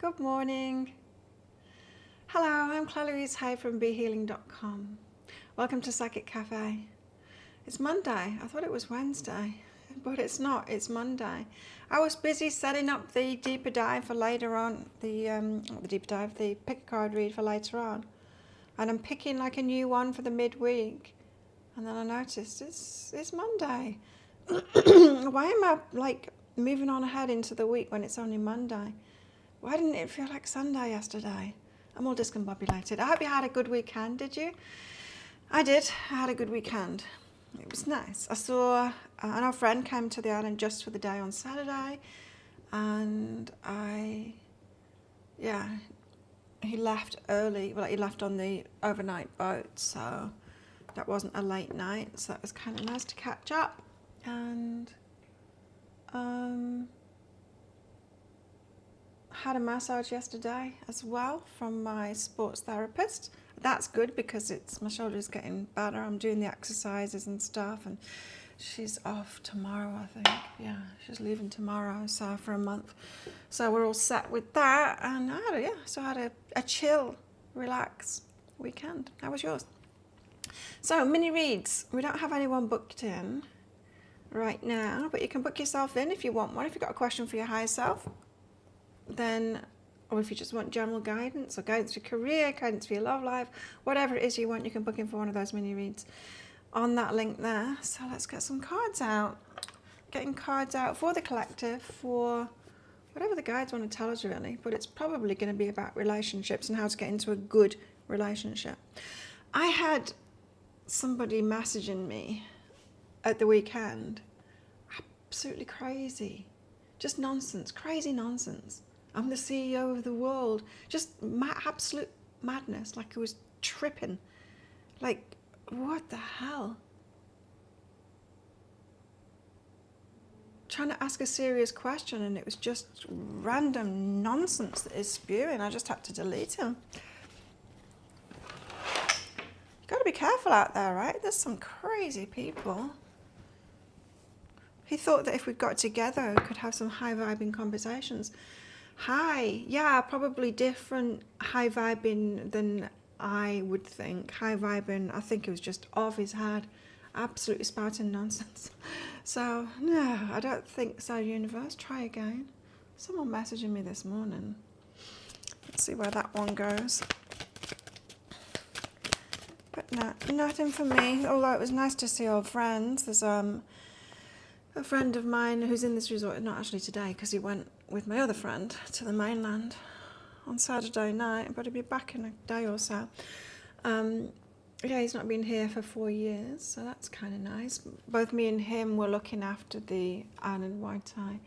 Good morning. Hello, I'm Claire Louise Hay from BeHealing.com. Welcome to Psychic Cafe. It's Monday. I thought it was Wednesday, but it's not. It's Monday. I was busy setting up the deeper dive for later on, the pick a card read for later on. And I'm picking like a new one for the midweek. And then I noticed it's Monday. Why am I like moving on ahead into the week when it's only Monday? Why didn't it feel like Sunday yesterday? I'm all discombobulated. I hope you had a good weekend, did you? I did. I had a good weekend. It was nice. I saw our friend came to the island just for the day on Saturday, and he left early. Well, he left on the overnight boat, so that wasn't a late night. So that was kind of nice to catch up, and had a massage yesterday as well from my sports therapist. That's good because my shoulder's getting better. I'm doing the exercises and stuff, and she's off tomorrow, I think. Yeah, she's leaving tomorrow, so for a month. So we're all set with that, and I had a chill, relax weekend. How was yours? So mini reads. We don't have anyone booked in right now, but you can book yourself in if you want one. If you've got a question for your higher self, then, or if you just want general guidance or guidance for your career, guidance for your love life, whatever it is you want, you can book in for one of those mini reads on that link there. So let's get some cards out. Getting cards out for the collective, for whatever the guides want to tell us really, but it's probably going to be about relationships and how to get into a good relationship. I had somebody messaging me at the weekend, absolutely crazy, just nonsense, crazy nonsense. I'm the CEO of the world. Just absolute madness, like it was tripping. Like, what the hell? Trying to ask a serious question and it was just random nonsense that is spewing. I just had to delete him. You've got to be careful out there, right? There's some crazy people. He thought that if we got together, we could have some high-vibing conversations. Probably different high-vibing than I would think. High-vibing, I think it was just off his head. Absolutely spouting nonsense. So, no, I don't think so, universe. Try again. Someone messaging me this morning. Let's see where that one goes. But no, nothing for me, although it was nice to see old friends. There's a friend of mine who's in this resort, not actually today, because he went with my other friend to the mainland on Saturday night, but he'll be back in a day or so. He's not been here for 4 years, so that's kind of nice. Both me and him were looking after the Island Waitai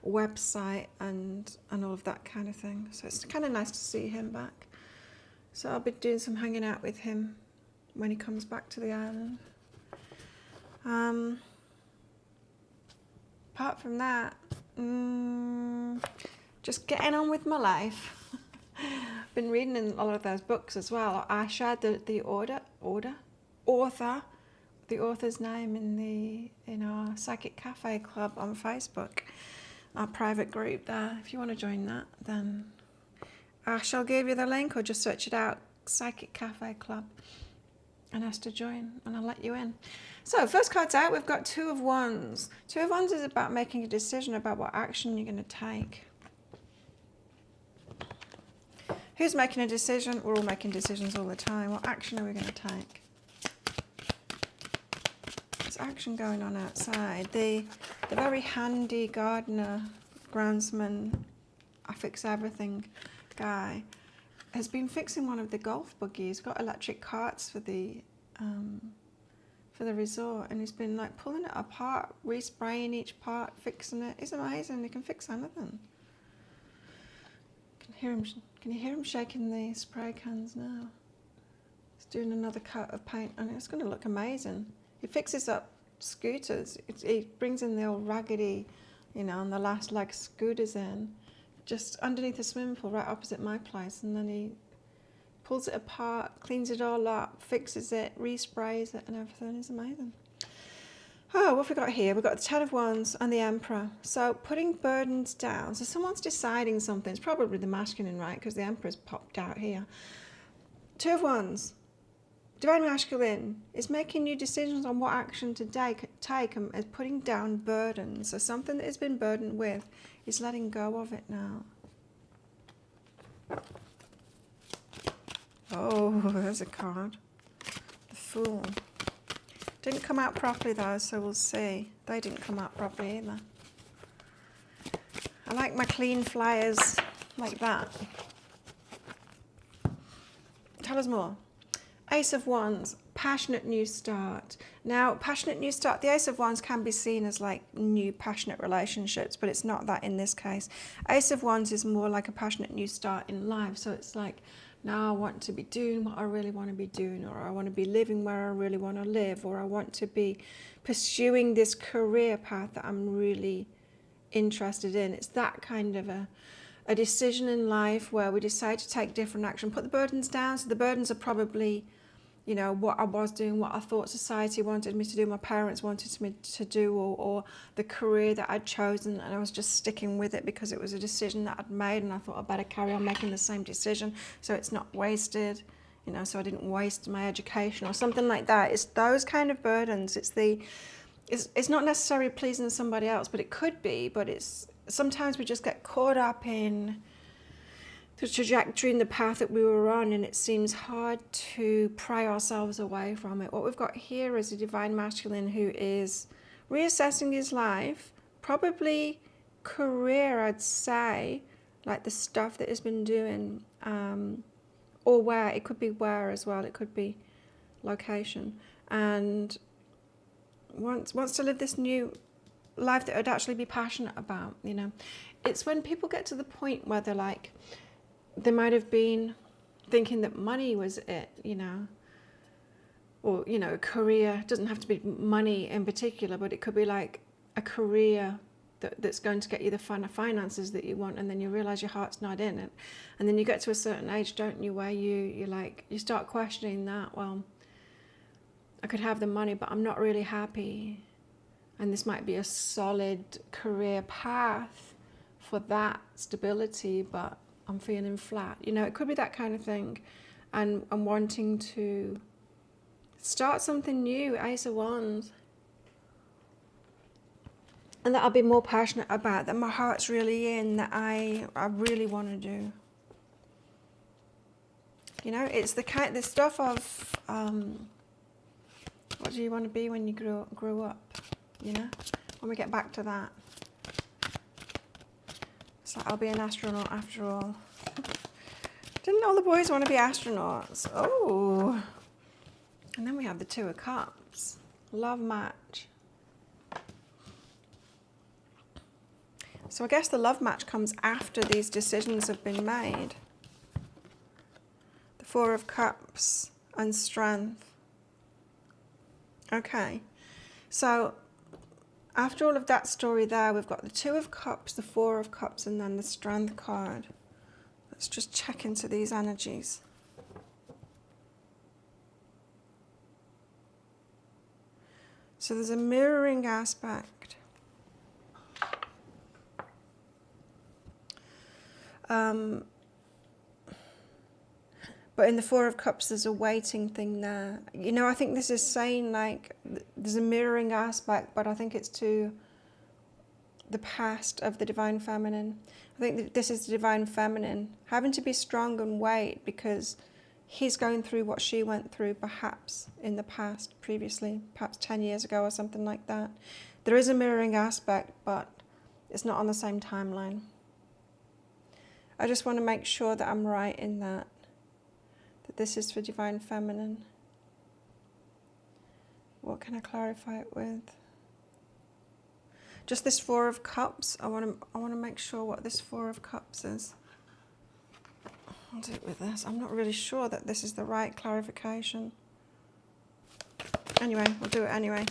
website and all of that kind of thing. So it's kind of nice to see him back. So I'll be doing some hanging out with him when he comes back to the island. Apart from that, just getting on with my life. Been reading in a lot of those books as well. I shared the author's name in our Psychic Cafe club on Facebook, our private group there. If you want to join that, then I shall give you the link, or just search it out, Psychic Cafe Club, and ask to join, and I'll let you in. So first card's out, we've got Two of Wands. Two of Wands is about making a decision about what action you're going to take. Who's making a decision? We're all making decisions all the time. What action are we going to take? There's action going on outside. The very handy gardener, groundsman, I fix everything guy has been fixing one of the golf buggies. Got electric carts for the resort, and he's been like pulling it apart, respraying each part, fixing it. It's amazing. He can fix anything. Can you hear him shaking the spray cans now? He's doing another coat of paint, and it's going to look amazing. He fixes up scooters. He brings in the old raggedy, and the last leg scooters in, just underneath the swimming pool right opposite my place, and then he pulls it apart, cleans it all up, fixes it, resprays it and everything. It's amazing. Oh, what have we got here? We've got the Ten of Wands and the Emperor. So putting burdens down. So someone's deciding something. It's probably the masculine, right? Because the Emperor's popped out here. Two of Wands. Divine Masculine is making new decisions on what action to take and is putting down burdens. So something that has been burdened with is letting go of it now. Oh, there's a card. The Fool. Didn't come out properly though, so we'll see. They didn't come out properly either. I like my clean flyers like that. Tell us more. Ace of Wands, passionate new start. Now, passionate new start, the Ace of Wands can be seen as like new passionate relationships, but it's not that in this case. Ace of Wands is more like a passionate new start in life. So it's like, now I want to be doing what I really want to be doing, or I want to be living where I really want to live, or I want to be pursuing this career path that I'm really interested in. It's that kind of a decision in life where we decide to take different action, put the burdens down. So the burdens are probably, you know, what I was doing, what I thought society wanted me to do, my parents wanted me to do, or the career that I'd chosen, and I was just sticking with it because it was a decision that I'd made, and I thought I'd better carry on making the same decision so it's not wasted, you know, so I didn't waste my education or something like that. It's those kind of burdens. It's not necessarily pleasing somebody else, but it could be, but it's sometimes we just get caught up in the trajectory and the path that we were on, and it seems hard to pry ourselves away from it. What we've got here is a divine masculine who is reassessing his life, probably career, I'd say, like the stuff that he's been doing, or where. It could be where as well, it could be location, and wants to live this new life that I'd actually be passionate about, you know. It's when people get to the point where they're like, they might have been thinking that money was it, you know, or, you know, a career. It doesn't have to be money in particular, but it could be like a career that's going to get you the finances that you want, and then you realize your heart's not in it. And then you get to a certain age, don't you, where you start questioning that, well, I could have the money, but I'm not really happy. And this might be a solid career path for that stability, but I'm feeling flat. You know, it could be that kind of thing. And I'm wanting to start something new, Ace of Wands. And that I'll be more passionate about, that my heart's really in, that I really want to do. You know, it's the stuff of, what do you want to be when you grow up? You know, when we get back to that. It's like, I'll be an astronaut after all. Didn't all the boys want to be astronauts? Oh. And then we have the Two of Cups. Love match. So I guess the love match comes after these decisions have been made. The Four of Cups and Strength. Okay. So after all of that story there, we've got the Two of Cups, the Four of Cups, and then the Strength card. Let's just check into these energies. So there's a mirroring aspect. But in the Four of Cups, there's a waiting thing there. You know, I think this is saying, like, there's a mirroring aspect, but I think it's to the past of the Divine Feminine. I think that this is the Divine Feminine having to be strong and wait because he's going through what she went through, perhaps in the past, previously, perhaps 10 years ago or something like that. There is a mirroring aspect, but it's not on the same timeline. I just want to make sure that I'm right in that this is for Divine Feminine. What can I clarify it with? Just this Four of Cups. I want to make sure what this Four of Cups is. I'll do it with this. I'm not really sure that this is the right clarification. Anyway, we'll do it anyway.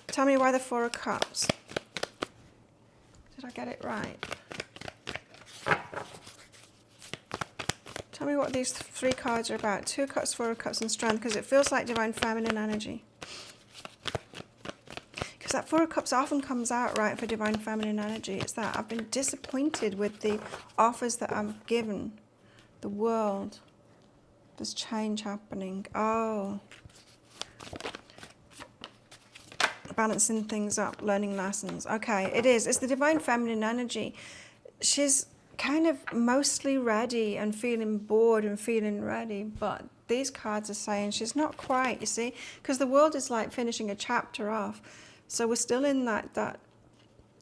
Tell me why the Four of Cups. Did I get it right? Tell me what these three cards are about. Two of Cups, Four of Cups, and Strength, because it feels like Divine Feminine energy. Because that Four of Cups often comes out, right, for Divine Feminine energy. It's that I've been disappointed with the offers that I'm given. The world. There's change happening. Oh. Balancing things up, learning lessons. Okay, it is. It's the Divine Feminine energy. She's kind of mostly ready and feeling bored and feeling ready, but these cards are saying she's not quite, you see, because the world is like finishing a chapter off. So we're still in that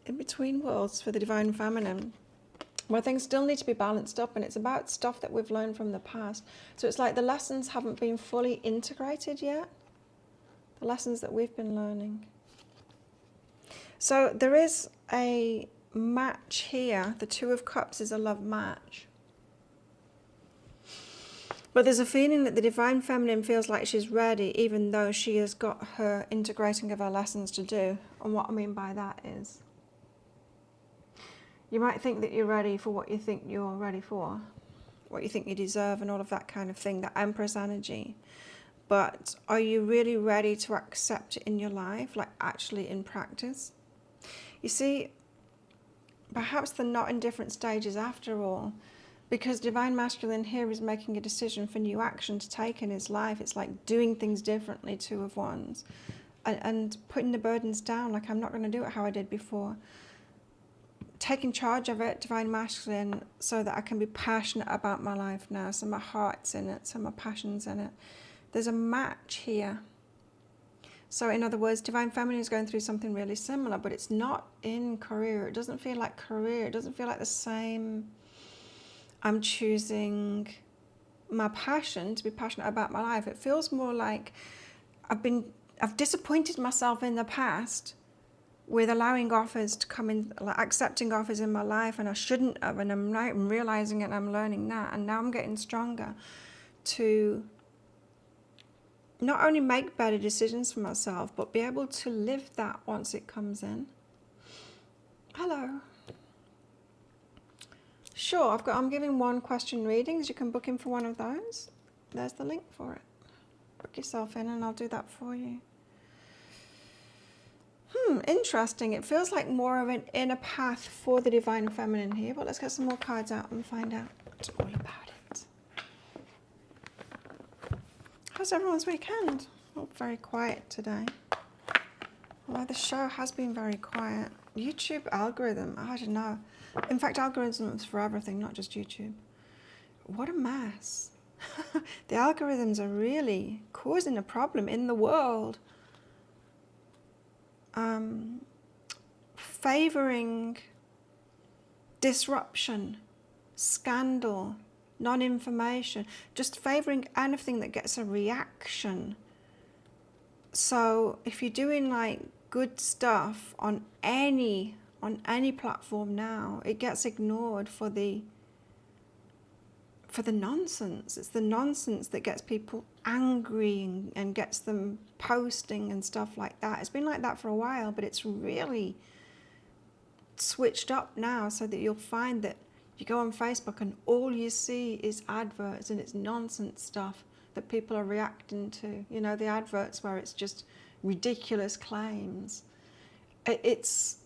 in-between worlds for the Divine Feminine, where things still need to be balanced up, and it's about stuff that we've learned from the past. So it's like the lessons haven't been fully integrated yet, the lessons that we've been learning. So there is a match here. The Two of Cups is a love match. But there's a feeling that the Divine Feminine feels like she's ready, even though she has got her integrating of her lessons to do. And what I mean by that is, you might think that you're ready for what you think you're ready for, what you think you deserve, and all of that kind of thing, that Empress energy. But are you really ready to accept it in your life, like actually in practice? You see, perhaps they're not in different stages after all, because Divine Masculine here is making a decision for new action to take in his life. It's like doing things differently, Two of Wands, and putting the burdens down, like I'm not going to do it how I did before. Taking charge of it, Divine Masculine, so that I can be passionate about my life now, so my heart's in it, so my passion's in it. There's a match here. So in other words, Divine Feminine is going through something really similar, but it's not in career. It doesn't feel like career. It doesn't feel like the same. I'm choosing my passion to be passionate about my life. It feels more like I've disappointed myself in the past with allowing offers to come in, like accepting offers in my life, and I shouldn't have, and I'm realizing it and I'm learning that, and now I'm getting stronger to not only make better decisions for myself, but be able to live that once it comes in. Hello. Sure, I'm giving one question readings. You can book in for one of those. There's the link for it. Book yourself in and I'll do that for you. Interesting. It feels like more of an inner path for the Divine Feminine here, but let's get some more cards out and find out all about it. How's everyone's weekend? Oh, very quiet today. Well, the show has been very quiet. YouTube algorithm, I don't know. In fact, algorithms for everything, not just YouTube. What a mess. The algorithms are really causing a problem in the world. Favoring disruption, scandal, non-information, just favoring anything that gets a reaction. So if you're doing like good stuff on any platform now, it gets ignored for the nonsense. It's the nonsense that gets people angry and gets them posting and stuff like that. It's been like that for a while, but it's really switched up now, so that you'll find that you go on Facebook and all you see is adverts, and it's nonsense stuff that people are reacting to. You know, the adverts where it's just ridiculous claims. It's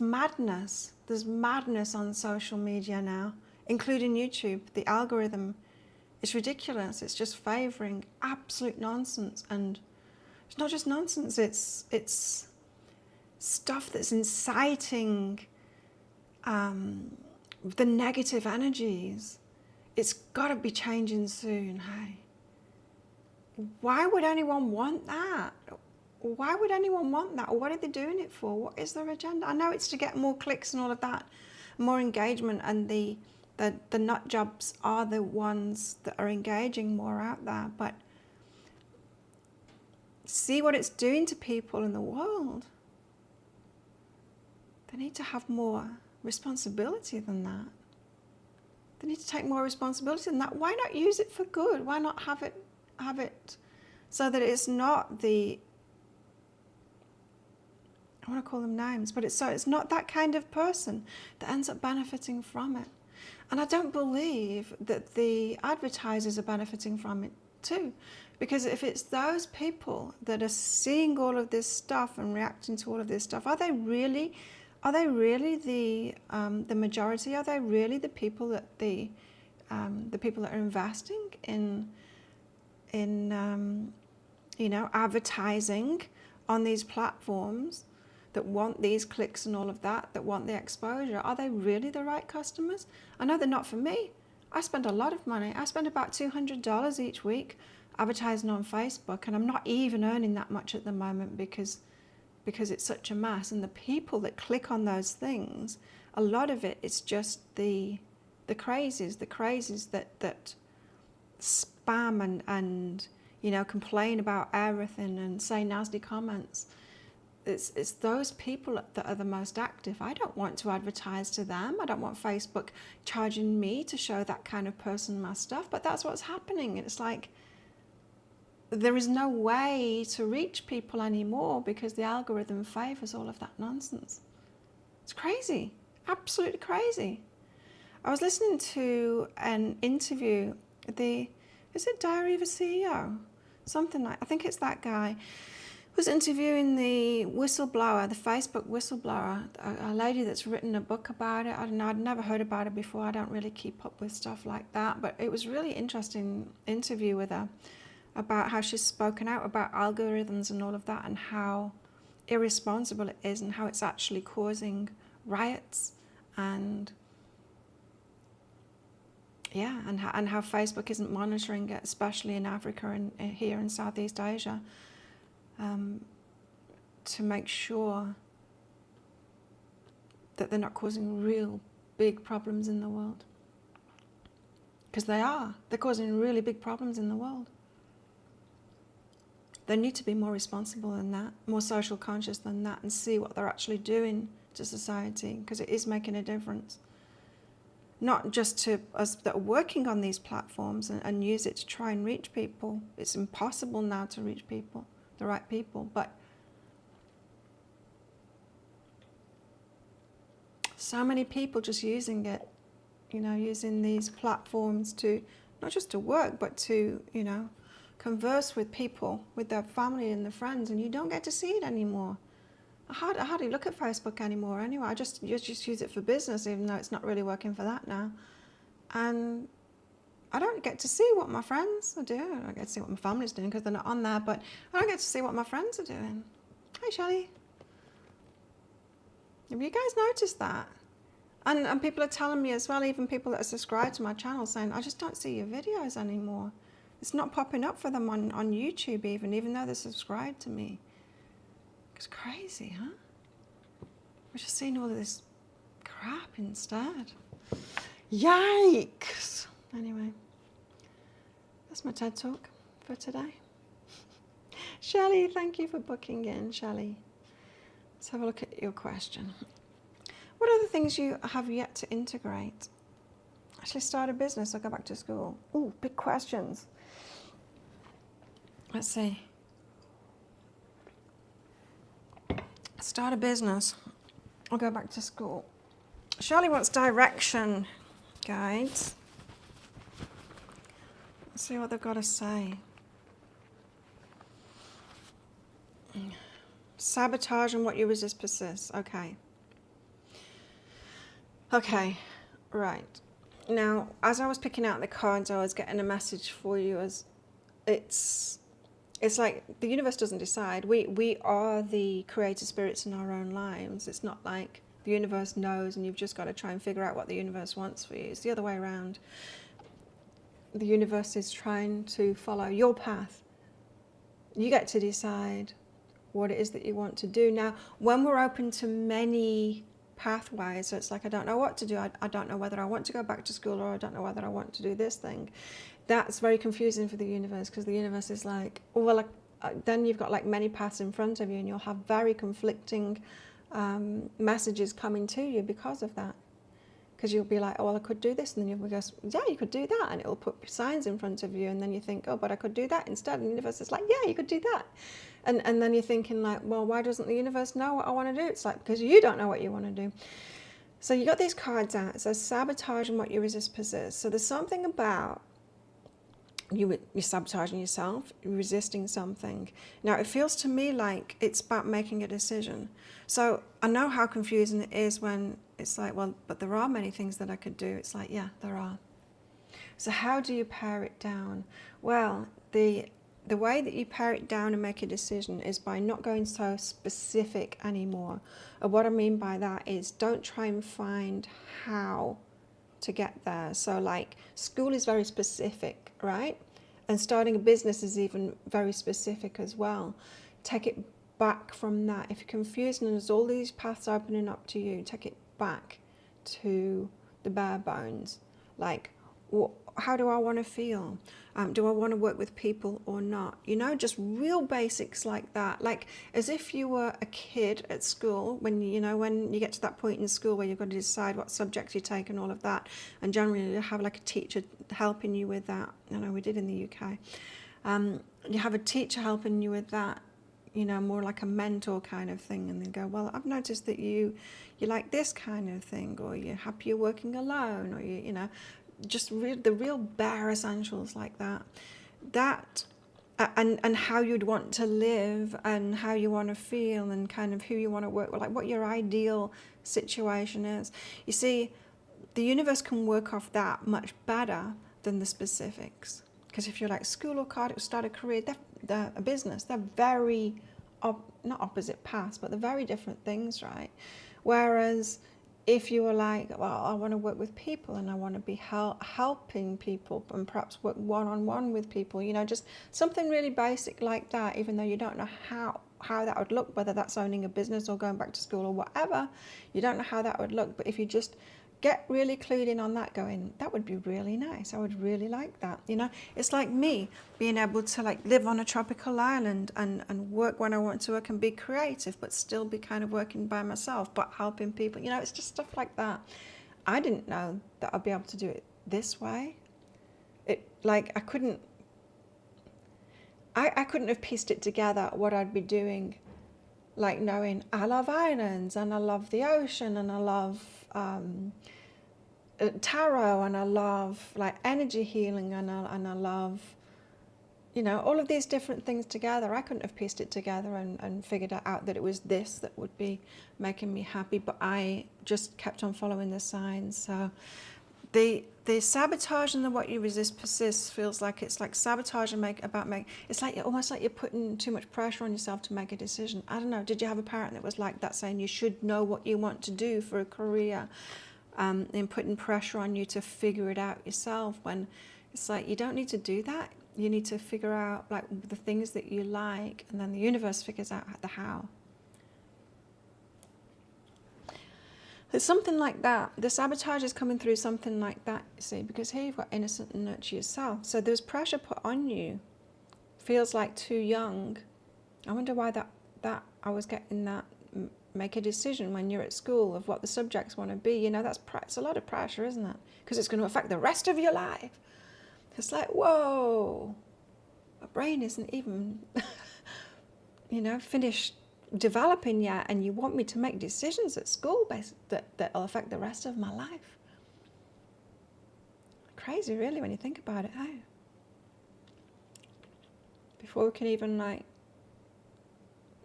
madness. There's madness on social media now, including YouTube. The algorithm is ridiculous. It's just favouring absolute nonsense, and it's not just nonsense. It's stuff that's inciting the negative energies. It's got to be changing soon. Hey, why would anyone want that? Why would anyone want that? Or what are they doing it for? What is their agenda? I know it's to get more clicks and all of that, more engagement, and the nut jobs are the ones that are engaging more out there. But see what it's doing to people in the world. They need to have more responsibility than that. They need to take more responsibility than that. Why not use it for good? Why not have it so that it's not the, I want to call them names, but it's not that kind of person that ends up benefiting from it. And I don't believe that the advertisers are benefiting from it too. Because if it's those people that are seeing all of this stuff and reacting to all of this stuff, are they really the majority? Are they really the people that the people that are investing in advertising on these platforms, that want these clicks and all of that want the exposure? Are they really the right customers? I know they're not for me. I spend a lot of money. I spend about $200 each week advertising on Facebook, and I'm not even earning that much at the moment because it's such a mess. And the people that click on those things, a lot of it is just the crazies that spam and complain about everything and say nasty comments. It's those people that are the most active. I don't want to advertise to them. I don't want Facebook charging me to show that kind of person my stuff, but that's what's happening. It's like there is no way to reach people anymore because the algorithm favors all of that nonsense. It's crazy, absolutely crazy. I was listening to an interview, is it Diary of a CEO? Something like, I think it's that guy, was interviewing the whistleblower, the Facebook whistleblower, a lady that's written a book about it. I don't know, I'd never heard about it before. I don't really keep up with stuff like that, but it was a really interesting interview with her about how she's spoken out about algorithms and all of that, and how irresponsible it is, and how it's actually causing riots, and and how Facebook isn't monitoring it, especially in Africa and here in Southeast Asia, to make sure that they're not causing real big problems in the world. Because they're causing really big problems in the world. They need to be more responsible than that, more social conscious than that, and see what they're actually doing to society, because it is making a difference. Not just to us that are working on these platforms and use it to try and reach people. It's impossible now to reach people, the right people, but so many people just using it, using these platforms to, not just to work, but to, converse with people, with their family and their friends, and you don't get to see it anymore. I hardly look at Facebook anymore anyway. I just use it for business, even though it's not really working for that now. And I don't get to see what my friends are doing. I don't get to see what my family's doing because they're not on there, but I don't get to see what my friends are doing. Hi, Shelley. Have you guys noticed that? And people are telling me as well, even people that are subscribed to my channel, saying, I just don't see your videos anymore. It's not popping up for them on YouTube even though they're subscribed to me. It's crazy, huh? We're just seeing all of this crap instead. Yikes! Anyway, that's my TED Talk for today. Shelley, thank you for booking in, Shelley. Let's have a look at your question. What are the things you have yet to integrate? Actually start a business or go back to school? Ooh, big questions. Let's see. Start a business or go back to school. Shirley wants direction, guides. Let's see what they've got to say. Sabotage and what you resist persists. Okay. Okay, right. Now, as I was picking out the cards, I was getting a message for you as it's like the universe doesn't decide. We are the creator spirits in our own lives. It's not like the universe knows and you've just got to try and figure out what the universe wants for you. It's the other way around. The universe is trying to follow your path. You get to decide what it is that you want to do. Now, when we're open to many pathways, so it's like, I don't know what to do. I don't know whether I want to go back to school, or I don't know whether I want to do this thing. That's very confusing for the universe, because the universe is like, oh, well, then you've got like many paths in front of you, and you'll have very conflicting messages coming to you because of that. Because you'll be like, oh, well, I could do this, and then you'll go, yeah, you could do that, and it'll put signs in front of you, and then you think, oh, but I could do that instead, and the universe is like, yeah, you could do that. And then you're thinking like, well, why doesn't the universe know what I want to do? It's like, because you don't know what you want to do. So you got these cards out. It says sabotage and what you resist persists. So there's something about you're sabotaging yourself, you're resisting something. Now, it feels to me like it's about making a decision. So I know how confusing it is when it's like, well, but there are many things that I could do. It's like, yeah, there are. So how do you pare it down? Well, the way that you pare it down and make a decision is by not going so specific anymore. And what I mean by that is don't try and find how to get there. So like school is very specific, right? And starting a business is even very specific as well. Take it back from that. If you're confused and there's all these paths opening up to you, take it back to the bare bones. Like, how do I want to feel? Do I want to work with people or not? You know, just real basics like that. Like as if you were a kid at school when you get to that point in school where you've got to decide what subjects you take and all of that. And generally you have like a teacher helping you with that. I know we did in the UK. You have a teacher helping you with that, you know, more like a mentor kind of thing. And they go, well, I've noticed that you like this kind of thing, or you're happier working alone, or you know, just the real bare essentials like that and how you'd want to live and how you want to feel and kind of who you want to work with, like what your ideal situation is. You see, the universe can work off that much better than the specifics, because if you're like school or start a career, they're a business, they're very not opposite paths, but they're very different things, right? Whereas if you were like, well, I want to work with people and I want to be helping people and perhaps work one-on-one with people, you know, just something really basic like that, even though you don't know how that would look, whether that's owning a business or going back to school or whatever, you don't know how that would look. But if you just get really clued in on that, going, that would be really nice, I would really like that, you know. It's like me being able to like live on a tropical island and work when I want to work and be creative, but still be kind of working by myself but helping people, you know. It's just stuff like that. I didn't know that I'd be able to do it this way. It like I couldn't have pieced it together what I'd be doing, like knowing I love islands and I love the ocean and I love tarot and I love like energy healing and I love, you know, all of these different things together. I couldn't have pieced it together and figured out that it was this that would be making me happy, but I just kept on following the signs. So the sabotage and the what you resist persists feels like it's like sabotage and it's like almost like you're putting too much pressure on yourself to make a decision. I don't know, did you have a parent that was like that, saying you should know what you want to do for a career, and putting pressure on you to figure it out yourself, when it's like you don't need to do that. You need to figure out like the things that you like, and then the universe figures out the how. It's something like that. The sabotage is coming through something like that, you see, because here you've got innocent and nurture yourself. So there's pressure put on you. Feels like too young. I wonder why that I was getting that. Make a decision when you're at school of what the subjects want to be. You know, it's a lot of pressure, isn't it? Because it's going to affect the rest of your life. It's like, whoa, my brain isn't even, you know, finished developing yet, and you want me to make decisions at school that'll affect the rest of my life. Crazy, really, when you think about it, hey? Before we can even like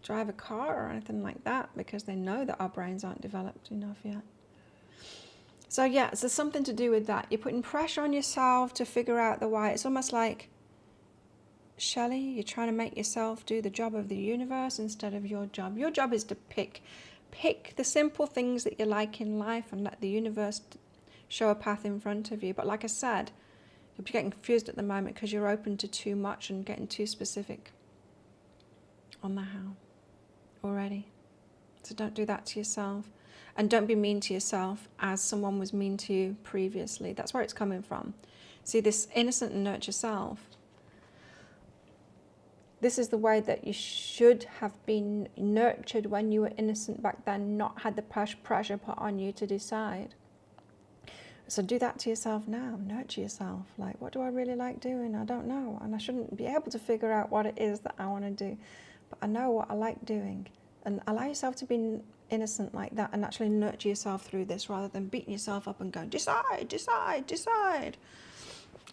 drive a car or anything like that, because they know that our brains aren't developed enough yet. So yeah, so something to do with that. You're putting pressure on yourself to figure out the why. It's almost like, Shelley, you're trying to make yourself do the job of the universe instead of your job. Your job is to pick the simple things that you like in life and let the universe show a path in front of you. But like I said, you're getting confused at the moment because you're open to too much and getting too specific on the how already. So don't do that to yourself, and don't be mean to yourself as someone was mean to you previously. That's where it's coming from. See, this innocent and nurture self, this is the way that you should have been nurtured when you were innocent back then, not had the pressure put on you to decide. So do that to yourself now. Nurture yourself. Like, what do I really like doing? I don't know, and I shouldn't be able to figure out what it is that I want to do, but I know what I like doing. And allow yourself to be innocent like that, and actually nurture yourself through this, rather than beating yourself up and going, decide, decide, decide.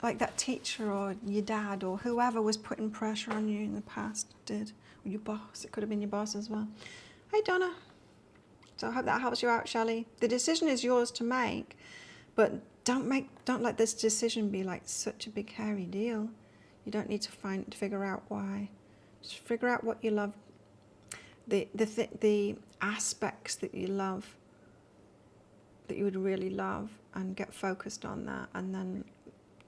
like that teacher or your dad or whoever was putting pressure on you in the past did, or your boss. It could have been your boss as well. Hey, Donna. So I hope that helps you out, Shelley. The decision is yours to make, but don't let this decision be like such a big hairy deal. You don't need to figure out why. Just figure out what you love, the aspects that you love, that you would really love, and get focused on that. And then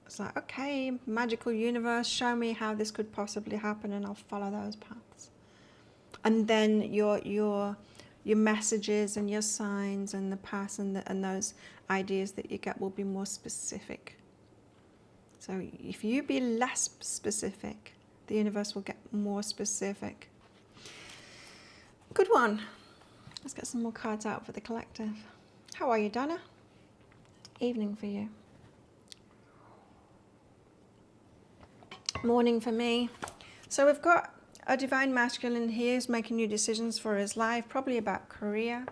it's like, okay, magical universe, show me how this could possibly happen, and I'll follow those paths. And then your messages and your signs and the past and those ideas that you get will be more specific. So if you be less specific, the universe will get more specific. Good one. Let's get some more cards out for the collective. How are you, Donna? Evening for you. Morning for me. So we've got a divine masculine here who's making new decisions for his life, probably about career.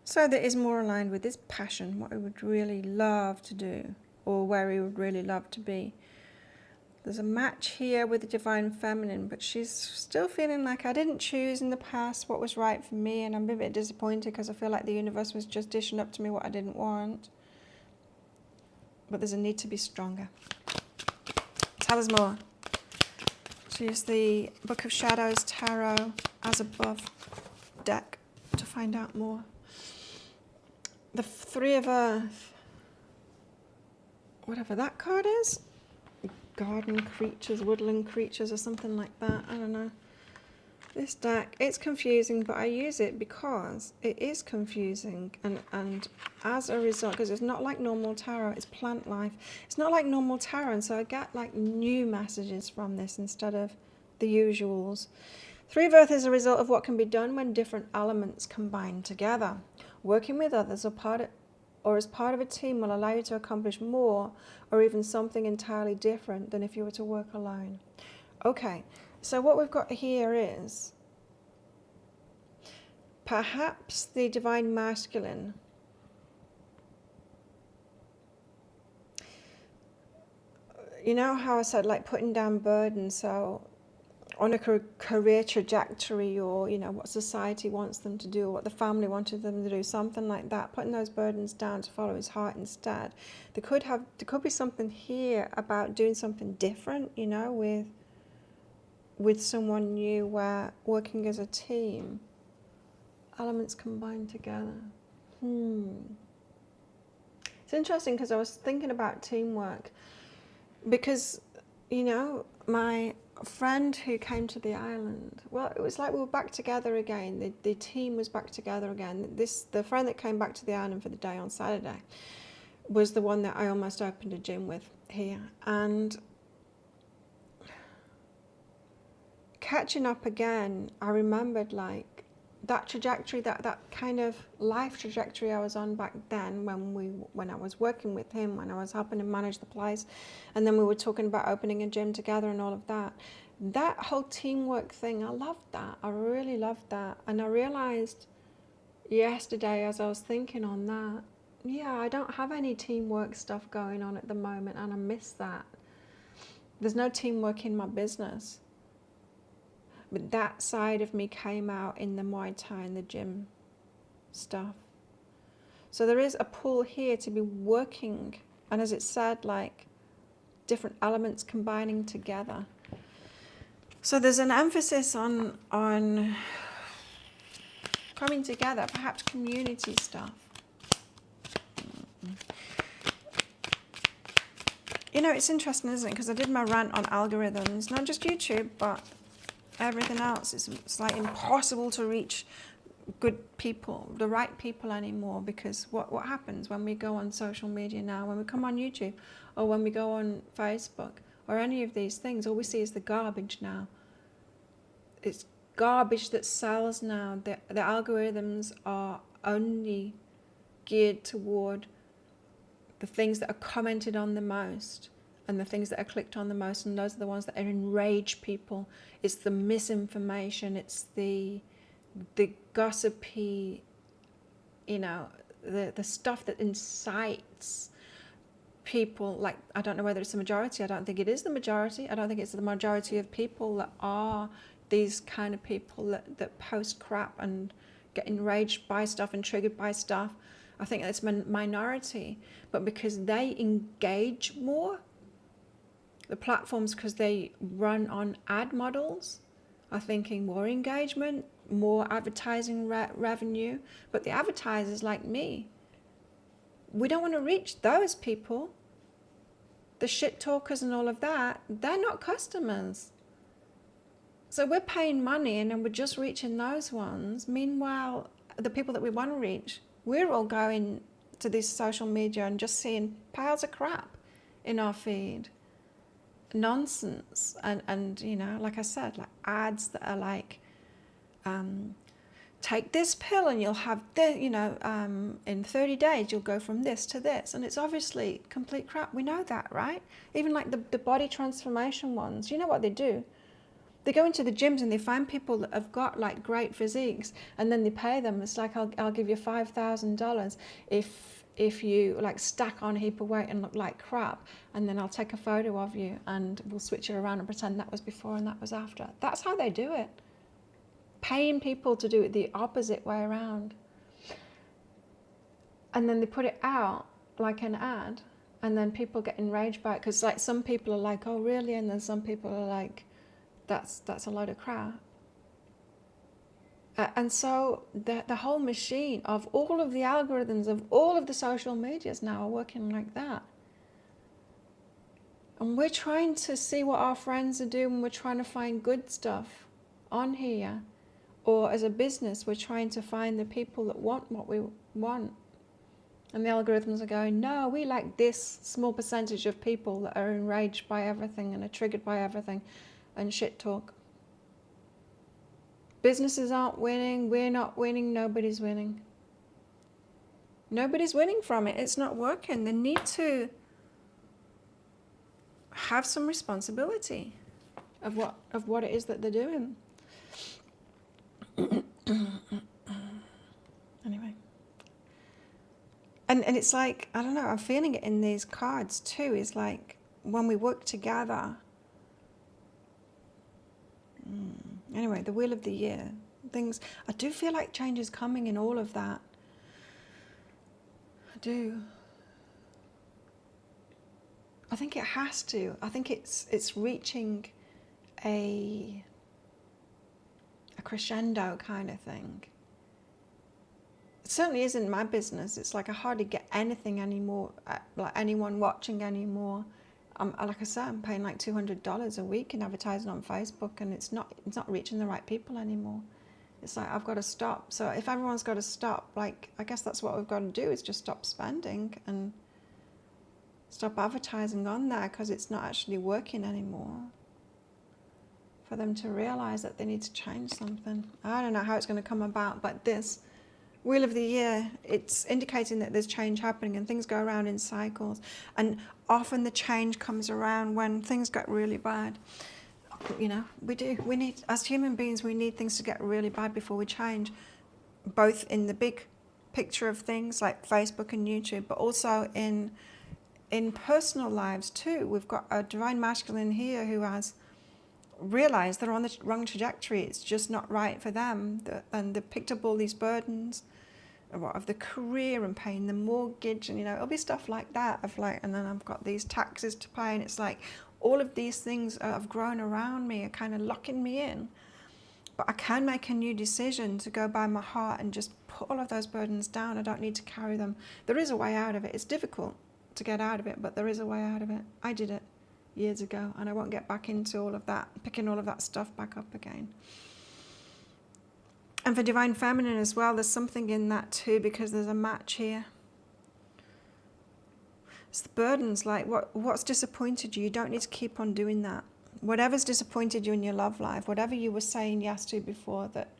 So that is more aligned with his passion, what he would really love to do, or where he would really love to be. There's a match here with the divine feminine, but she's still feeling like I didn't choose in the past what was right for me, and I'm a bit disappointed because I feel like the universe was just dishing up to me what I didn't want. But there's a need to be stronger. Tell us more. So use the Book of Shadows Tarot as above deck to find out more. The Three of Earth, whatever that card is, garden creatures, woodland creatures, or something like that. I don't know. This deck, it's confusing, but I use it because it is confusing, and as a result, because it's not like normal tarot, it's plant life. It's not like normal tarot, and so I get like new messages from this instead of the usuals. Three of Earth is a result of what can be done when different elements combine together. Working with others or as part of a team will allow you to accomplish more, or even something entirely different than if you were to work alone. Okay, so what we've got here is perhaps the divine masculine you know how I said like putting down burdens, so on a career trajectory, or you know what society wants them to do, or what the family wanted them to do, something like that, putting those burdens down to follow his heart instead. There could be something here about doing something different, you know, with someone new, where working as a team, elements combined together. It's interesting because I was thinking about teamwork, because you know my friend who came to the island, well, it was like we were back together again. The team was back together again. The friend that came back to the island for the day on Saturday was the one that I almost opened a gym with here. And catching up again, I remembered like that trajectory, that kind of life trajectory I was on back then when I was working with him, when I was helping him manage the place, and then we were talking about opening a gym together and all of that. That whole teamwork thing, I loved that. I really loved that. And I realized yesterday as I was thinking on that, yeah, I don't have any teamwork stuff going on at the moment, and I miss that. There's no teamwork in my business. But that side of me came out in the Muay Thai and the gym stuff. So there is a pull here to be working, and as it said, like different elements combining together. So there's an emphasis on coming together, perhaps community stuff. You know, it's interesting, isn't it? Because I did my rant on algorithms, not just YouTube, but everything else. It's like impossible to reach good people, the right people anymore, because what happens when we go on social media now, when we come on YouTube, or when we go on Facebook, or any of these things, all we see is the garbage now. It's garbage that sells now. The algorithms are only geared toward the things that are commented on the most, and the things that are clicked on the most, and those are the ones that enrage people. It's the misinformation, it's the gossipy, you know, the stuff that incites people, like, I don't know whether it's the majority. I don't think it is the majority. I don't think it's the majority of people that are these kind of people that post crap and get enraged by stuff and triggered by stuff. I think it's minority. But because they engage more, the platforms, because they run on ad models, are thinking more engagement, more advertising revenue. But the advertisers like me, we don't want to reach those people. The shit talkers and all of that, they're not customers. So we're paying money and then we're just reaching those ones. Meanwhile, the people that we want to reach, we're all going to this social media and just seeing piles of crap in our feed. Nonsense. And you know, like I said, like ads that are like, take this pill and you'll have this, you know, in 30 days you'll go from this to this. And it's obviously complete crap. We know that, right? Even like the body transformation ones, you know what they do? They go into the gyms and they find people that have got like great physiques, and then they pay them. It's like, I'll give you $5,000 if you like stack on a heap of weight and look like crap, and then I'll take a photo of you and we'll switch it around and pretend that was before and that was after. That's how they do it. Paying people to do it the opposite way around. And then they put it out like an ad, and then people get enraged by it, because like some people are like, oh really? And then some people are like, that's a load of crap. And so the whole machine of all of the algorithms of all of the social medias now are working like that. And we're trying to see what our friends are doing. We're trying to find good stuff on here. Or as a business, we're trying to find the people that want what we want. And the algorithms are going, no, we like this small percentage of people that are enraged by everything and are triggered by everything and shit talk. Businesses aren't winning, we're not winning, nobody's winning. Nobody's winning from it. It's not working. They need to have some responsibility of what it is that they're doing. Anyway. And it's like, I don't know, I'm feeling it in these cards too. It's like when we work together. Anyway, the Wheel of the Year. Things, I do feel like change is coming in all of that. I do. I think it has to. I think it's reaching a crescendo kind of thing. It certainly isn't my business. It's like I hardly get anything anymore, like anyone watching anymore. Like I said, I'm paying like $200 a week in advertising on Facebook, and it's not reaching the right people anymore. It's like I've got to stop. So if everyone's got to stop, like I guess that's what we've got to do, is just stop spending and stop advertising on there, because it's not actually working anymore. For them to realize that they need to change something. I don't know how it's going to come about, but this Wheel of the Year, it's indicating that there's change happening and things go around in cycles. And often the change comes around when things get really bad. You know, we need, as human beings, we need things to get really bad before we change, both in the big picture of things like Facebook and YouTube, but also in personal lives too. We've got a divine masculine here who has realized they're on the wrong trajectory. It's just not right for them. And they've picked up all these burdens of the career and paying the mortgage, and you know, it'll be stuff like that of like, and then I've got these taxes to pay, and it's like all of these things have grown around me, are kind of locking me in. But I can make a new decision to go by my heart and just put all of those burdens down. I don't need to carry them. There is a way out of it. It's difficult to get out of it, but there is a way out of it. I did it years ago, and I won't get back into all of that, picking all of that stuff back up again. And for Divine Feminine as well, there's something in that too, because there's a match here. It's the burdens, like what's disappointed you. You don't need to keep on doing that. Whatever's disappointed you in your love life, whatever you were saying yes to before that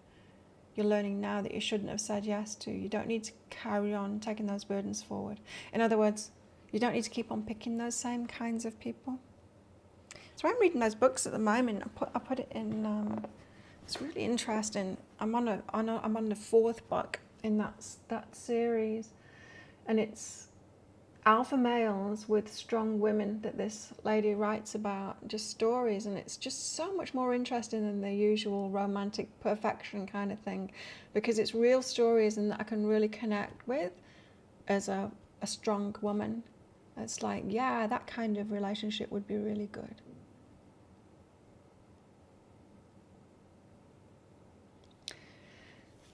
you're learning now that you shouldn't have said yes to, you don't need to carry on taking those burdens forward. In other words, you don't need to keep on picking those same kinds of people. So I'm reading those books at the moment. I put it in. It's really interesting. I'm on the fourth book in that series, and it's alpha males with strong women that this lady writes about, just stories, and it's just so much more interesting than the usual romantic perfection kind of thing, because it's real stories and that I can really connect with as a strong woman. It's like, yeah, that kind of relationship would be really good.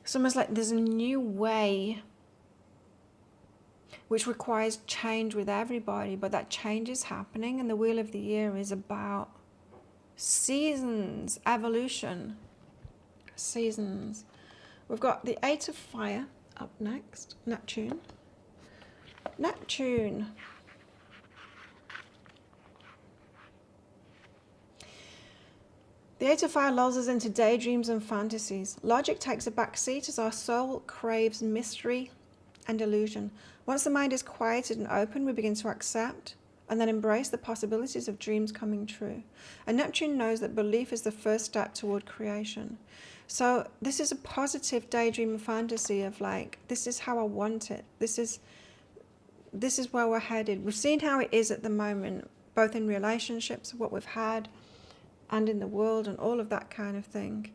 It's almost like there's a new way which requires change with everybody, but that change is happening, and the Wheel of the Year is about seasons, evolution, seasons. We've got the Eight of Fire up next, Neptune. Neptune. The Eight of Fire lulls us into daydreams and fantasies. Logic takes a back seat as our soul craves mystery and illusion. Once the mind is quieted and open, we begin to accept and then embrace the possibilities of dreams coming true. And Neptune knows that belief is the first step toward creation. So this is a positive daydream and fantasy of like, this is how I want it. This is where we're headed. We've seen how it is at the moment, both in relationships, what we've had, and in the world, and all of that kind of thing.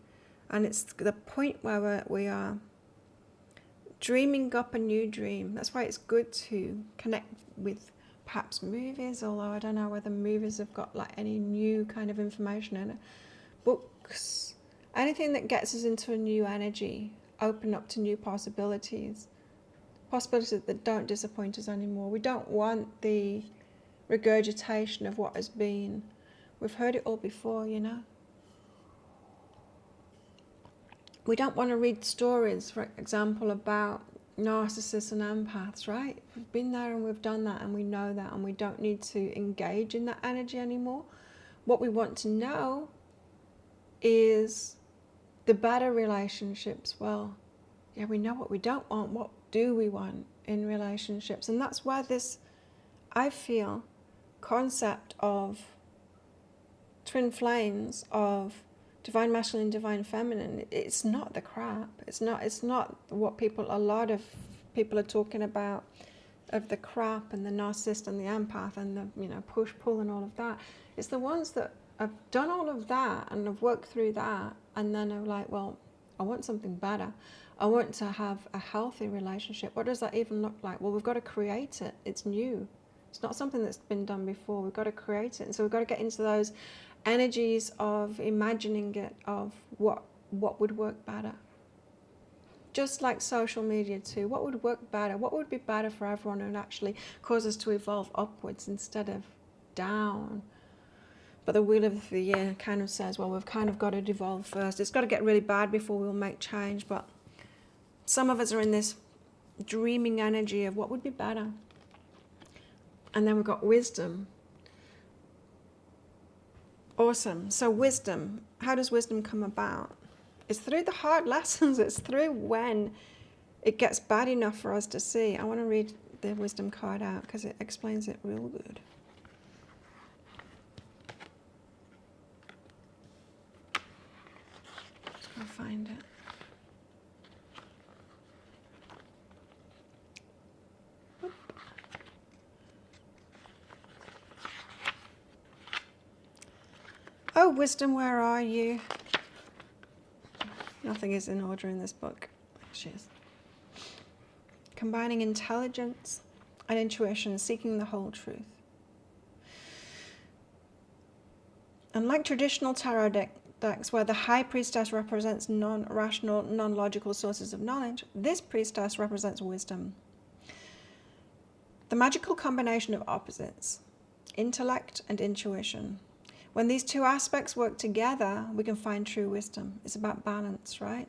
And it's the point where we are dreaming up a new dream. That's why it's good to connect with perhaps movies, although I don't know whether movies have got like any new kind of information in it. Books, anything that gets us into a new energy, open up to new possibilities that don't disappoint us anymore. We don't want the regurgitation of what has been. We've heard it all before, you know. We don't want to read stories, for example, about narcissists and empaths, right? We've been there and we've done that and we know that, and we don't need to engage in that energy anymore. What we want to know is the better relationships. Well, yeah, we know what we don't want. What do we want in relationships? And that's where this, I feel, concept of twin flames, of divine masculine, divine feminine, it's not the crap. It's not what a lot of people are talking about, of the crap and the narcissist and the empath and the, you know, push, pull and all of that. It's the ones that have done all of that and have worked through that and then are like, well, I want something better. I want to have a healthy relationship. What does that even look like? Well, we've got to create it. It's new. It's not something that's been done before. We've got to create it. And so we've got to get into those energies of imagining it, of what would work better. Just like social media too, what would work better? What would be better for everyone and actually cause us to evolve upwards instead of down? But the Wheel of the Year kind of says, well, we've kind of got to evolve first. It's got to get really bad before we'll make change. But some of us are in this dreaming energy of what would be better. And then we've got wisdom. Awesome. So wisdom, how does wisdom come about? It's through the hard lessons. It's through when it gets bad enough for us to see. I want to read the wisdom card out because it explains it real good. Just going to find it. Oh, wisdom, where are you? Nothing is in order in this book. There she is. Combining intelligence and intuition, seeking the whole truth. Unlike traditional tarot decks where the High Priestess represents non-rational, non-logical sources of knowledge, this priestess represents wisdom. The magical combination of opposites, intellect and intuition. When these two aspects work together, we can find true wisdom. It's about balance, right?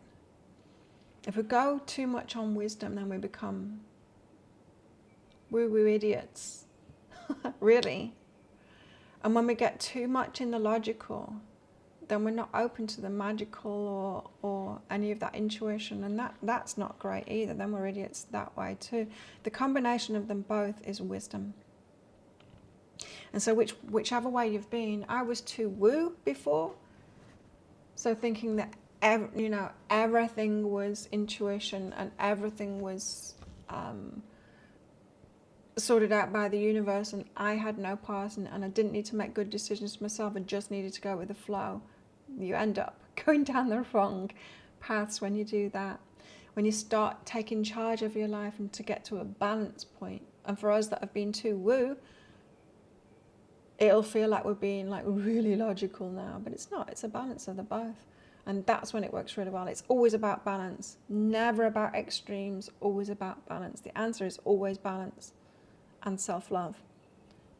If we go too much on wisdom, then we become woo-woo idiots, really. And when we get too much in the logical, then we're not open to the magical or any of that intuition, and that's not great either. Then we're idiots that way too. The combination of them both is wisdom. And so whichever way you've been, I was too woo before. So thinking that, everything was intuition and everything was sorted out by the universe and I had no part in it and I didn't need to make good decisions for myself. I just needed to go with the flow. You end up going down the wrong paths when you do that. When you start taking charge of your life and to get to a balance point. And for us that have been too woo, it'll feel like we're being like really logical now, but it's not. It's a balance of the both. And that's when it works really well. It's always about balance, never about extremes, always about balance. The answer is always balance and self-love.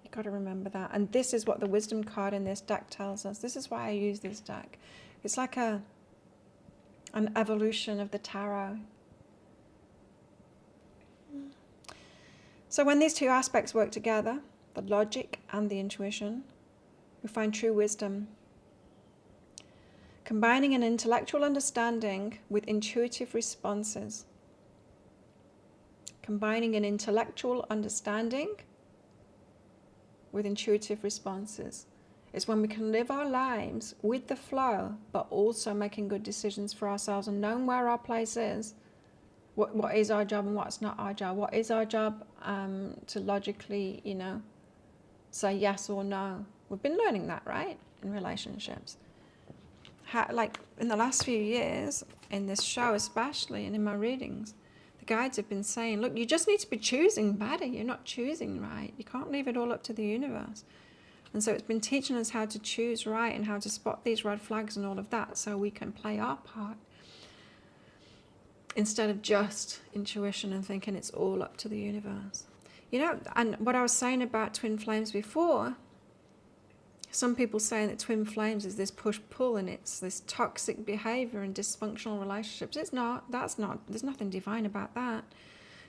You've got to remember that. And this is what the wisdom card in this deck tells us. This is why I use this deck. It's like an evolution of the tarot. So when these two aspects work together, the logic and the intuition, we find true wisdom. Combining an intellectual understanding with intuitive responses. Combining an intellectual understanding with intuitive responses is when we can live our lives with the flow, but also making good decisions for ourselves and knowing where our place is. What is our job and what's not our job? What is our job to logically, say yes or no? We've been learning that, right? In relationships. Like in the last few years, in this show especially, and in my readings, the guides have been saying, look, you just need to be choosing better. You're not choosing right. You can't leave it all up to the universe. And so it's been teaching us how to choose right and how to spot these red flags and all of that so we can play our part instead of just intuition and thinking it's all up to the universe. And what I was saying about twin flames before, some people saying that twin flames is this push-pull and it's this toxic behavior and dysfunctional relationships. It's not. That's not. There's nothing divine about that.